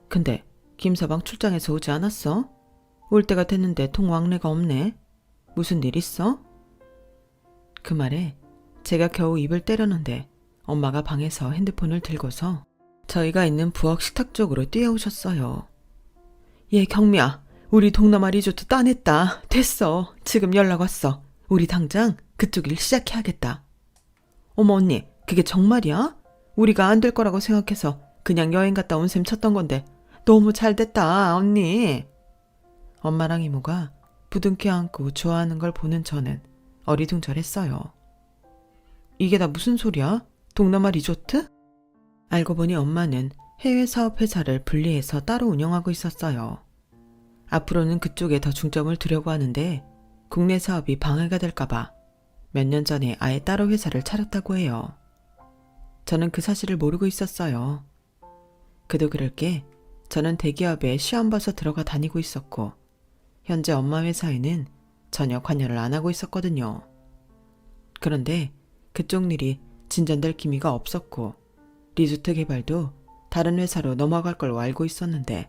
근데 김서방 출장에서 오지 않았어? 올 때가 됐는데 통왕래가 없네. 무슨 일 있어? 그 말에 제가 겨우 입을 때렸는데 엄마가 방에서 핸드폰을 들고서 저희가 있는 부엌 식탁 쪽으로 뛰어오셨어요. 예, 경미야. 우리 동남아 리조트 따냈다. 됐어. 지금 연락 왔어. 우리 당장 그쪽 일 시작해야겠다. 어머 언니, 그게 정말이야? 우리가 안 될 거라고 생각해서 그냥 여행 갔다 온 셈 쳤던 건데 너무 잘 됐다, 언니. 엄마랑 이모가 부둥켜 안고 좋아하는 걸 보는 저는 어리둥절했어요. 이게 다 무슨 소리야? 동남아 리조트? 알고 보니 엄마는 해외 사업 회사를 분리해서 따로 운영하고 있었어요. 앞으로는 그쪽에 더 중점을 두려고 하는데 국내 사업이 방해가 될까봐 몇 년 전에 아예 따로 회사를 차렸다고 해요. 저는 그 사실을 모르고 있었어요. 그도 그럴 게 저는 대기업에 시험 봐서 들어가 다니고 있었고 현재 엄마 회사에는 전혀 관여를 안 하고 있었거든요. 그런데 그쪽 일이 진전될 기미가 없었고 리조트 개발도 다른 회사로 넘어갈 걸로 알고 있었는데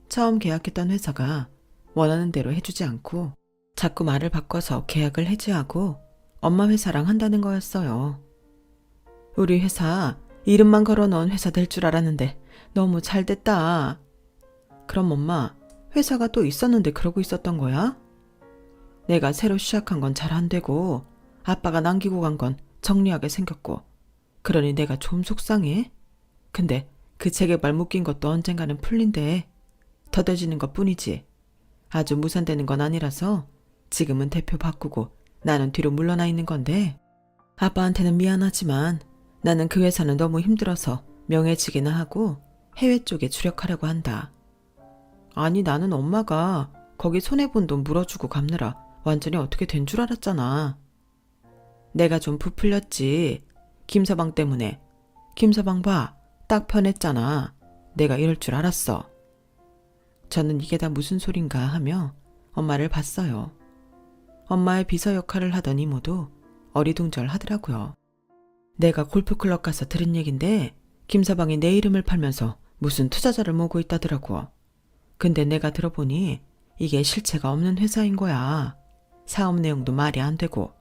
처음 계약했던 회사가 원하는 대로 해주지 않고 자꾸 말을 바꿔서 계약을 해지하고 엄마 회사랑 한다는 거였어요. 우리 회사 이름만 걸어놓은 회사 될 줄 알았는데 너무 잘 됐다. 그럼 엄마, 회사가 또 있었는데 그러고 있었던 거야? 내가 새로 시작한 건 잘 안 되고 아빠가 남기고 간 건 정리하게 생겼고 그러니 내가 좀 속상해. 근데 그 재개발 묶인 것도 언젠가는 풀린대. 더뎌지는 것 뿐이지. 아주 무산되는 건 아니라서 지금은 대표 바꾸고 나는 뒤로 물러나 있는 건데 아빠한테는 미안하지만 나는 그 회사는 너무 힘들어서 명예직이나 하고 해외 쪽에 주력하려고 한다. 아니 나는 엄마가 거기 손해본 돈 물어주고 갚느라 완전히 어떻게 된 줄 알았잖아. 내가 좀 부풀렸지. 김서방 때문에. 김서방 봐. 딱 편했잖아. 내가 이럴 줄 알았어. 저는 이게 다 무슨 소린가 하며 엄마를 봤어요. 엄마의 비서 역할을 하던 이모도 어리둥절하더라고요. 내가 골프클럽 가서 들은 얘긴데 김서방이 내 이름을 팔면서 무슨 투자자를 모으고 있다더라고. 근데 내가 들어보니 이게 실체가 없는 회사인 거야. 사업 내용도 말이 안 되고.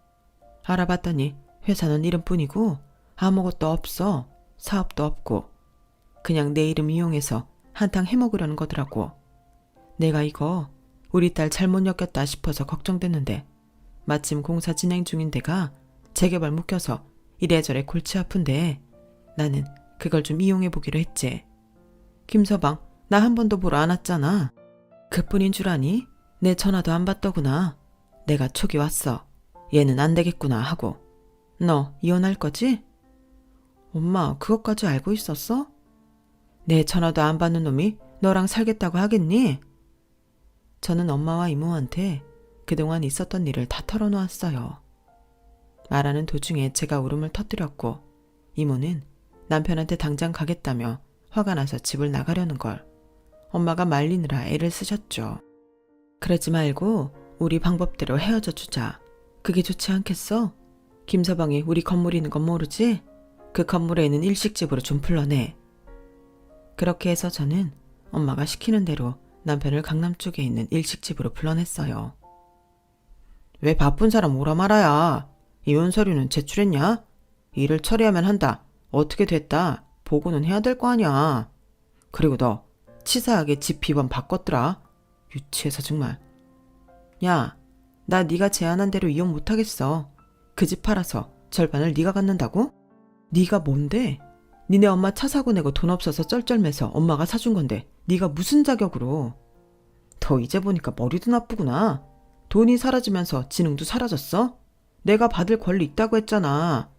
알아봤더니 회사는 이름뿐이고 아무것도 없어. 사업도 없고. 그냥 내 이름 이용해서 한탕 해먹으려는 거더라고. 내가 이거 우리 딸 잘못 엮였다 싶어서 걱정됐는데 마침 공사 진행 중인 데가 재개발 묶여서 이래저래 골치 아픈데 나는 그걸 좀 이용해보기로 했지. 김서방 나 한 번도 보러 안 왔잖아. 그뿐인 줄 아니? 내 전화도 안 받더구나. 내가 촉이 왔어. 얘는 안 되겠구나 하고. 너 이혼할 거지? 엄마 그것까지 알고 있었어? 내 전화도 안 받는 놈이 너랑 살겠다고 하겠니? 저는 엄마와 이모한테 그동안 있었던 일을 다 털어놓았어요. 말하는 도중에 제가 울음을 터뜨렸고 이모는 남편한테 당장 가겠다며 화가 나서 집을 나가려는 걸 엄마가 말리느라 애를 쓰셨죠. 그러지 말고 우리 방법대로 헤어져 주자. 그게 좋지 않겠어? 김서방이 우리 건물이 있는 건 모르지? 그 건물에 있는 일식집으로 좀 불러내. 그렇게 해서 저는 엄마가 시키는 대로 남편을 강남 쪽에 있는 일식집으로 불러냈어요. 왜 바쁜 사람 오라 말아야. 이혼 서류는 제출했냐? 일을 처리하면 한다. 어떻게 됐다. 보고는 해야 될 거 아니야. 그리고 너 치사하게 집 비번 바꿨더라. 유치해서 정말. 야, 나 네가 제안한 대로 이혼 못하겠어. 그 집 팔아서 절반을 네가 갖는다고? 네가 뭔데? 니네 엄마 차 사고 내고 돈 없어서 쩔쩔매서 엄마가 사준 건데 네가 무슨 자격으로. 너 이제 보니까 머리도 나쁘구나. 돈이 사라지면서 지능도 사라졌어? 내가 받을 권리 있다고 했잖아.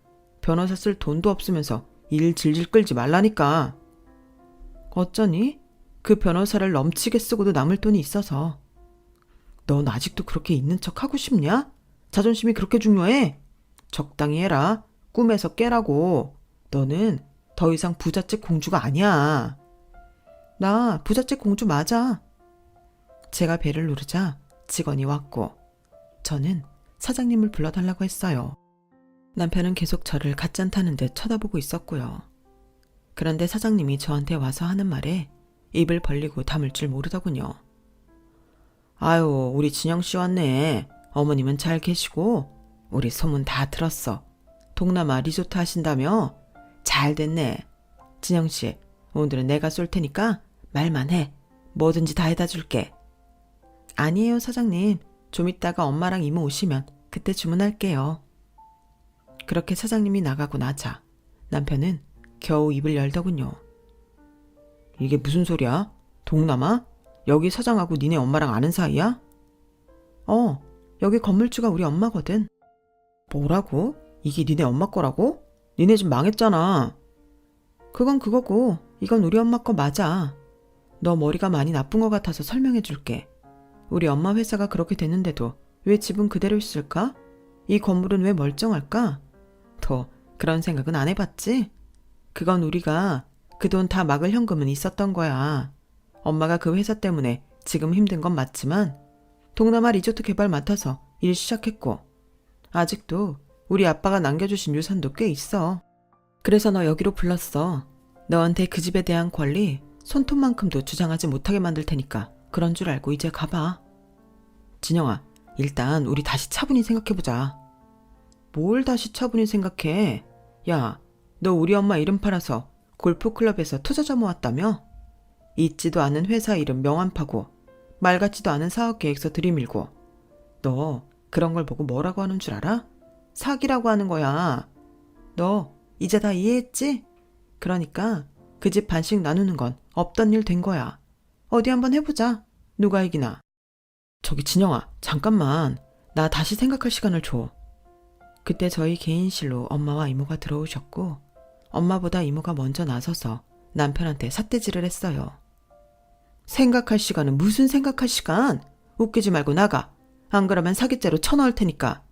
변호사 쓸 돈도 없으면서 일 질질 끌지 말라니까. 어쩌니? 그 변호사를 넘치게 쓰고도 남을 돈이 있어서. 넌 아직도 그렇게 있는 척 하고 싶냐? 자존심이 그렇게 중요해? 적당히 해라. 꿈에서 깨라고. 너는 더 이상 부잣집 공주가 아니야. 나 부잣집 공주 맞아. 제가 배를 누르자 직원이 왔고 저는 사장님을 불러달라고 했어요. 남편은 계속 저를 갓잔 타는 듯 쳐다보고 있었고요. 그런데 사장님이 저한테 와서 하는 말에 입을 벌리고 담을 줄 모르더군요. 아유, 우리 진영씨 왔네. 어머님은 잘 계시고 우리 소문 다 들었어. 동남아 리조트 하신다며? 잘 됐네. 진영씨, 오늘은 내가 쏠 테니까 말만 해. 뭐든지 다 해다 줄게. 아니에요, 사장님. 좀 이따가 엄마랑 이모 오시면 그때 주문할게요. 그렇게 사장님이 나가고 나자 남편은 겨우 입을 열더군요. 이게 무슨 소리야? 동남아? 여기 사장하고 니네 엄마랑 아는 사이야? 여기 건물주가 우리 엄마거든. 뭐라고? 이게 니네 엄마 거라고? 니네 집 망했잖아. 그건 그거고 이건 우리 엄마 거 맞아. 너 머리가 많이 나쁜 것 같아서 설명해 줄게. 우리 엄마 회사가 그렇게 됐는데도 왜 집은 그대로 있을까? 이 건물은 왜 멀쩡할까? 너 그런 생각은 안 해봤지? 그건 우리가 그 돈 다 막을 현금은 있었던 거야. 엄마가 그 회사 때문에 지금 힘든 건 맞지만 동남아 리조트 개발 맡아서 일 시작했고 아직도 우리 아빠가 남겨주신 유산도 꽤 있어. 그래서 너 여기로 불렀어. 너한테 그 집에 대한 권리 손톱만큼도 주장하지 못하게 만들 테니까 그런 줄 알고 이제 가봐. 진영아, 일단 우리 다시 차분히 생각해보자. 뭘 다시 차분히 생각해? 야, 너 우리 엄마 이름 팔아서 골프클럽에서 투자자 모았다며? 있지도 않은 회사 이름 명함 파고 말 같지도 않은 사업 계획서 들이밀고 너 그런 걸 보고 뭐라고 하는 줄 알아? 사기라고 하는 거야. 너 이제 다 이해했지? 그러니까 그 집 반씩 나누는 건 없던 일 된 거야. 어디 한번 해보자. 누가 이기나. 저기 진영아, 잠깐만. 나 다시 생각할 시간을 줘. 그때 저희 개인실로 엄마와 이모가 들어오셨고 엄마보다 이모가 먼저 나서서 남편한테 삿대질을 했어요. 생각할 시간은 무슨 생각할 시간? 웃기지 말고 나가. 안 그러면 사기죄로 쳐넣을 테니까.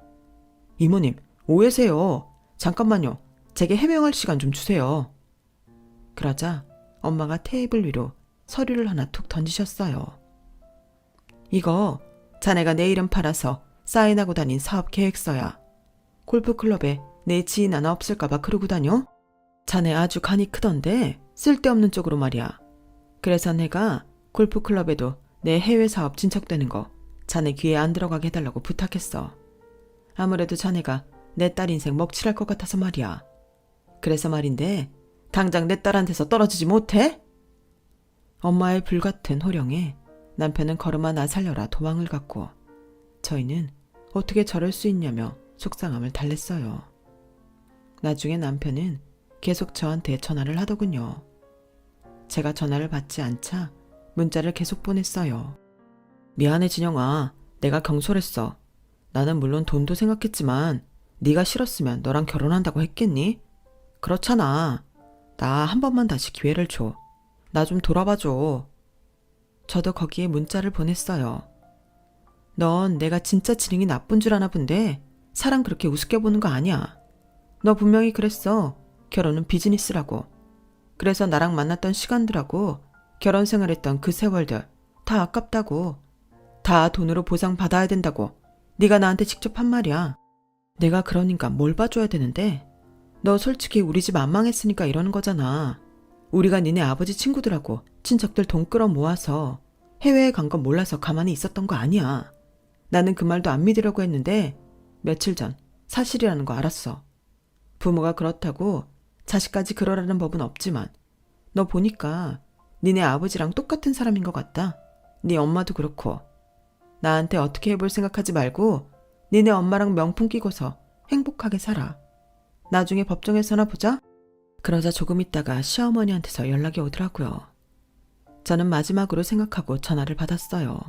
이모님, 오해세요. 잠깐만요. 제게 해명할 시간 좀 주세요. 그러자 엄마가 테이블 위로 서류를 하나 툭 던지셨어요. 이거 자네가 내 이름 팔아서 사인하고 다닌 사업 계획서야. 골프클럽에 내 지인 하나 없을까봐 그러고 다녀? 자네 아주 간이 크던데 쓸데없는 쪽으로 말이야. 그래서 내가 골프클럽에도 내 해외 사업 진척되는 거 자네 귀에 안 들어가게 해달라고 부탁했어. 아무래도 자네가 내 딸 인생 먹칠할 것 같아서 말이야. 그래서 말인데 당장 내 딸한테서 떨어지지 못해? 엄마의 불같은 호령에 남편은 걸음아 나 살려라 도망을 갔고 저희는 어떻게 저럴 수 있냐며 속상함을 달랬어요. 나중에 남편은 계속 저한테 전화를 하더군요. 제가 전화를 받지 않자 문자를 계속 보냈어요. 미안해 진영아, 내가 경솔했어. 나는 물론 돈도 생각했지만 네가 싫었으면 너랑 결혼한다고 했겠니? 그렇잖아. 나 한 번만 다시 기회를 줘. 나 좀 돌아봐줘. 저도 거기에 문자를 보냈어요. 넌 내가 진짜 지능이 나쁜 줄 아나 본데 사람 그렇게 우습게 보는 거 아니야. 너 분명히 그랬어. 결혼은 비즈니스라고. 그래서 나랑 만났던 시간들하고 결혼 생활했던 그 세월들 다 아깝다고. 다 돈으로 보상받아야 된다고 네가 나한테 직접 한 말이야. 내가 그러니까 뭘 봐줘야 되는데 너 솔직히 우리 집 안 망했으니까 이러는 거잖아. 우리가 니네 아버지 친구들하고 친척들 돈 끌어 모아서 해외에 간 건 몰라서 가만히 있었던 거 아니야. 나는 그 말도 안 믿으려고 했는데 며칠 전 사실이라는 거 알았어. 부모가 그렇다고 자식까지 그러라는 법은 없지만 너 보니까 니네 아버지랑 똑같은 사람인 것 같다. 네 엄마도 그렇고. 나한테 어떻게 해볼 생각하지 말고 니네 엄마랑 명품 끼고서 행복하게 살아. 나중에 법정에서나 보자. 그러자 조금 있다가 시어머니한테서 연락이 오더라고요. 저는 마지막으로 생각하고 전화를 받았어요.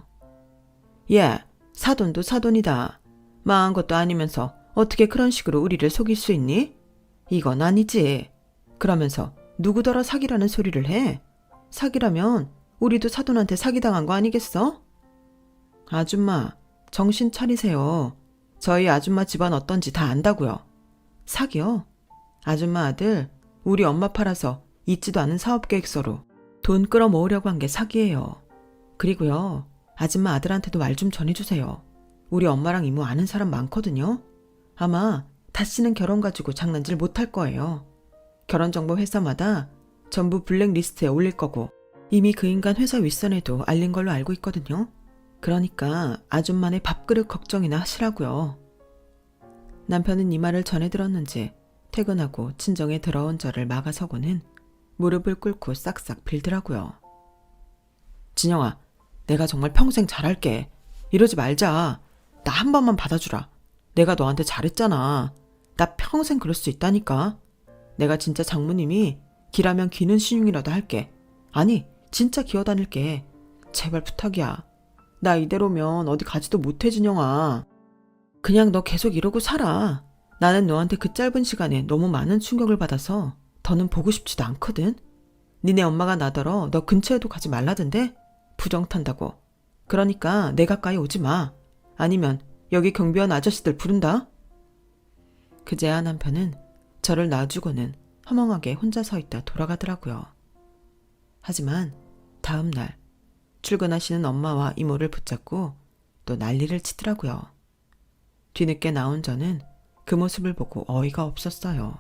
예, 사돈도 사돈이다. 망한 것도 아니면서 어떻게 그런 식으로 우리를 속일 수 있니? 이건 아니지. 그러면서 누구더러 사기라는 소리를 해? 사기라면 우리도 사돈한테 사기당한 거 아니겠어? 아줌마, 정신 차리세요. 저희 아줌마 집안 어떤지 다 안다고요. 사기요? 아줌마 아들, 우리 엄마 팔아서 있지도 않은 사업계획서로 돈 끌어모으려고 한 게 사기예요. 그리고요, 아줌마 아들한테도 말 좀 전해주세요. 우리 엄마랑 이모 아는 사람 많거든요. 아마 다시는 결혼 가지고 장난질 못할 거예요. 결혼정보 회사마다 전부 블랙리스트에 올릴 거고 이미 그 인간 회사 윗선에도 알린 걸로 알고 있거든요. 그러니까 아줌마네 밥그릇 걱정이나 하시라고요. 남편은 이 말을 전해 들었는지 퇴근하고 친정에 들어온 저를 막아서고는 무릎을 꿇고 싹싹 빌더라고요. 진영아, 내가 정말 평생 잘할게. 이러지 말자. 나 한 번만 받아주라. 내가 너한테 잘했잖아. 나 평생 그럴 수 있다니까. 내가 진짜 장모님이 기라면 기는 신용이라도 할게. 아니, 진짜 기어다닐게. 제발 부탁이야. 나 이대로면 어디 가지도 못해 진영아. 그냥 너 계속 이러고 살아. 나는 너한테 그 짧은 시간에 너무 많은 충격을 받아서 더는 보고 싶지도 않거든. 니네 엄마가 나더러 너 근처에도 가지 말라던데? 부정 탄다고. 그러니까 내 가까이 오지 마. 아니면 여기 경비원 아저씨들 부른다. 그제야 남편은 저를 놔주고는 허멍하게 혼자 서 있다 돌아가더라고요. 하지만 다음 날 출근하시는 엄마와 이모를 붙잡고 또 난리를 치더라고요. 뒤늦게 나온 저는 그 모습을 보고 어이가 없었어요.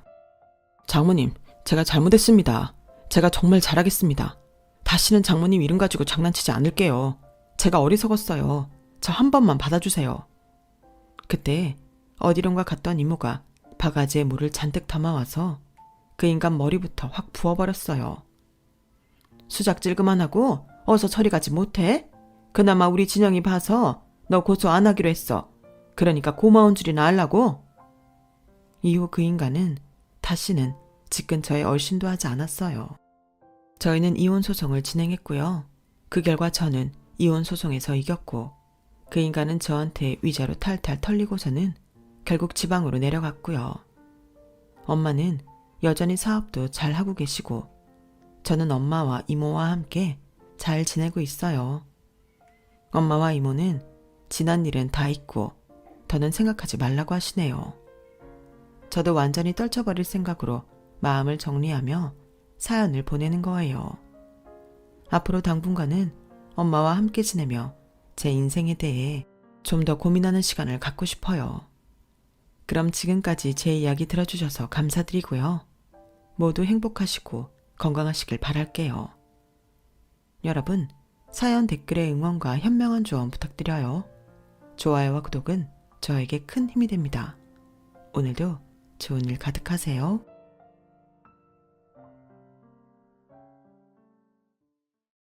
장모님, 제가 잘못했습니다. 제가 정말 잘하겠습니다. 다시는 장모님 이름 가지고 장난치지 않을게요. 제가 어리석었어요. 저 한 번만 받아주세요. 그때 어디론가 갔던 이모가 바가지에 물을 잔뜩 담아와서 그 인간 머리부터 확 부어버렸어요. 수작질 그만하고 어서 저리 가지 못해? 그나마 우리 진영이 봐서 너 고소 안 하기로 했어. 그러니까 고마운 줄이나 알라고? 이후 그 인간은 다시는 집 근처에 얼씬도 하지 않았어요. 저희는 이혼 소송을 진행했고요. 그 결과 저는 이혼 소송에서 이겼고 그 인간은 저한테 위자료 탈탈 털리고서는 결국 지방으로 내려갔고요. 엄마는 여전히 사업도 잘 하고 계시고 저는 엄마와 이모와 함께 잘 지내고 있어요. 엄마와 이모는 지난 일은 다 잊고 더는 생각하지 말라고 하시네요. 저도 완전히 떨쳐버릴 생각으로 마음을 정리하며 사연을 보내는 거예요. 앞으로 당분간은 엄마와 함께 지내며 제 인생에 대해 좀 더 고민하는 시간을 갖고 싶어요. 그럼 지금까지 제 이야기 들어주셔서 감사드리고요. 모두 행복하시고 건강하시길 바랄게요. 여러분, 사연 댓글에 응원과 현명한 조언 부탁드려요. 좋아요와 구독은 저에게 큰 힘이 됩니다. 오늘도 좋은 일 가득하세요.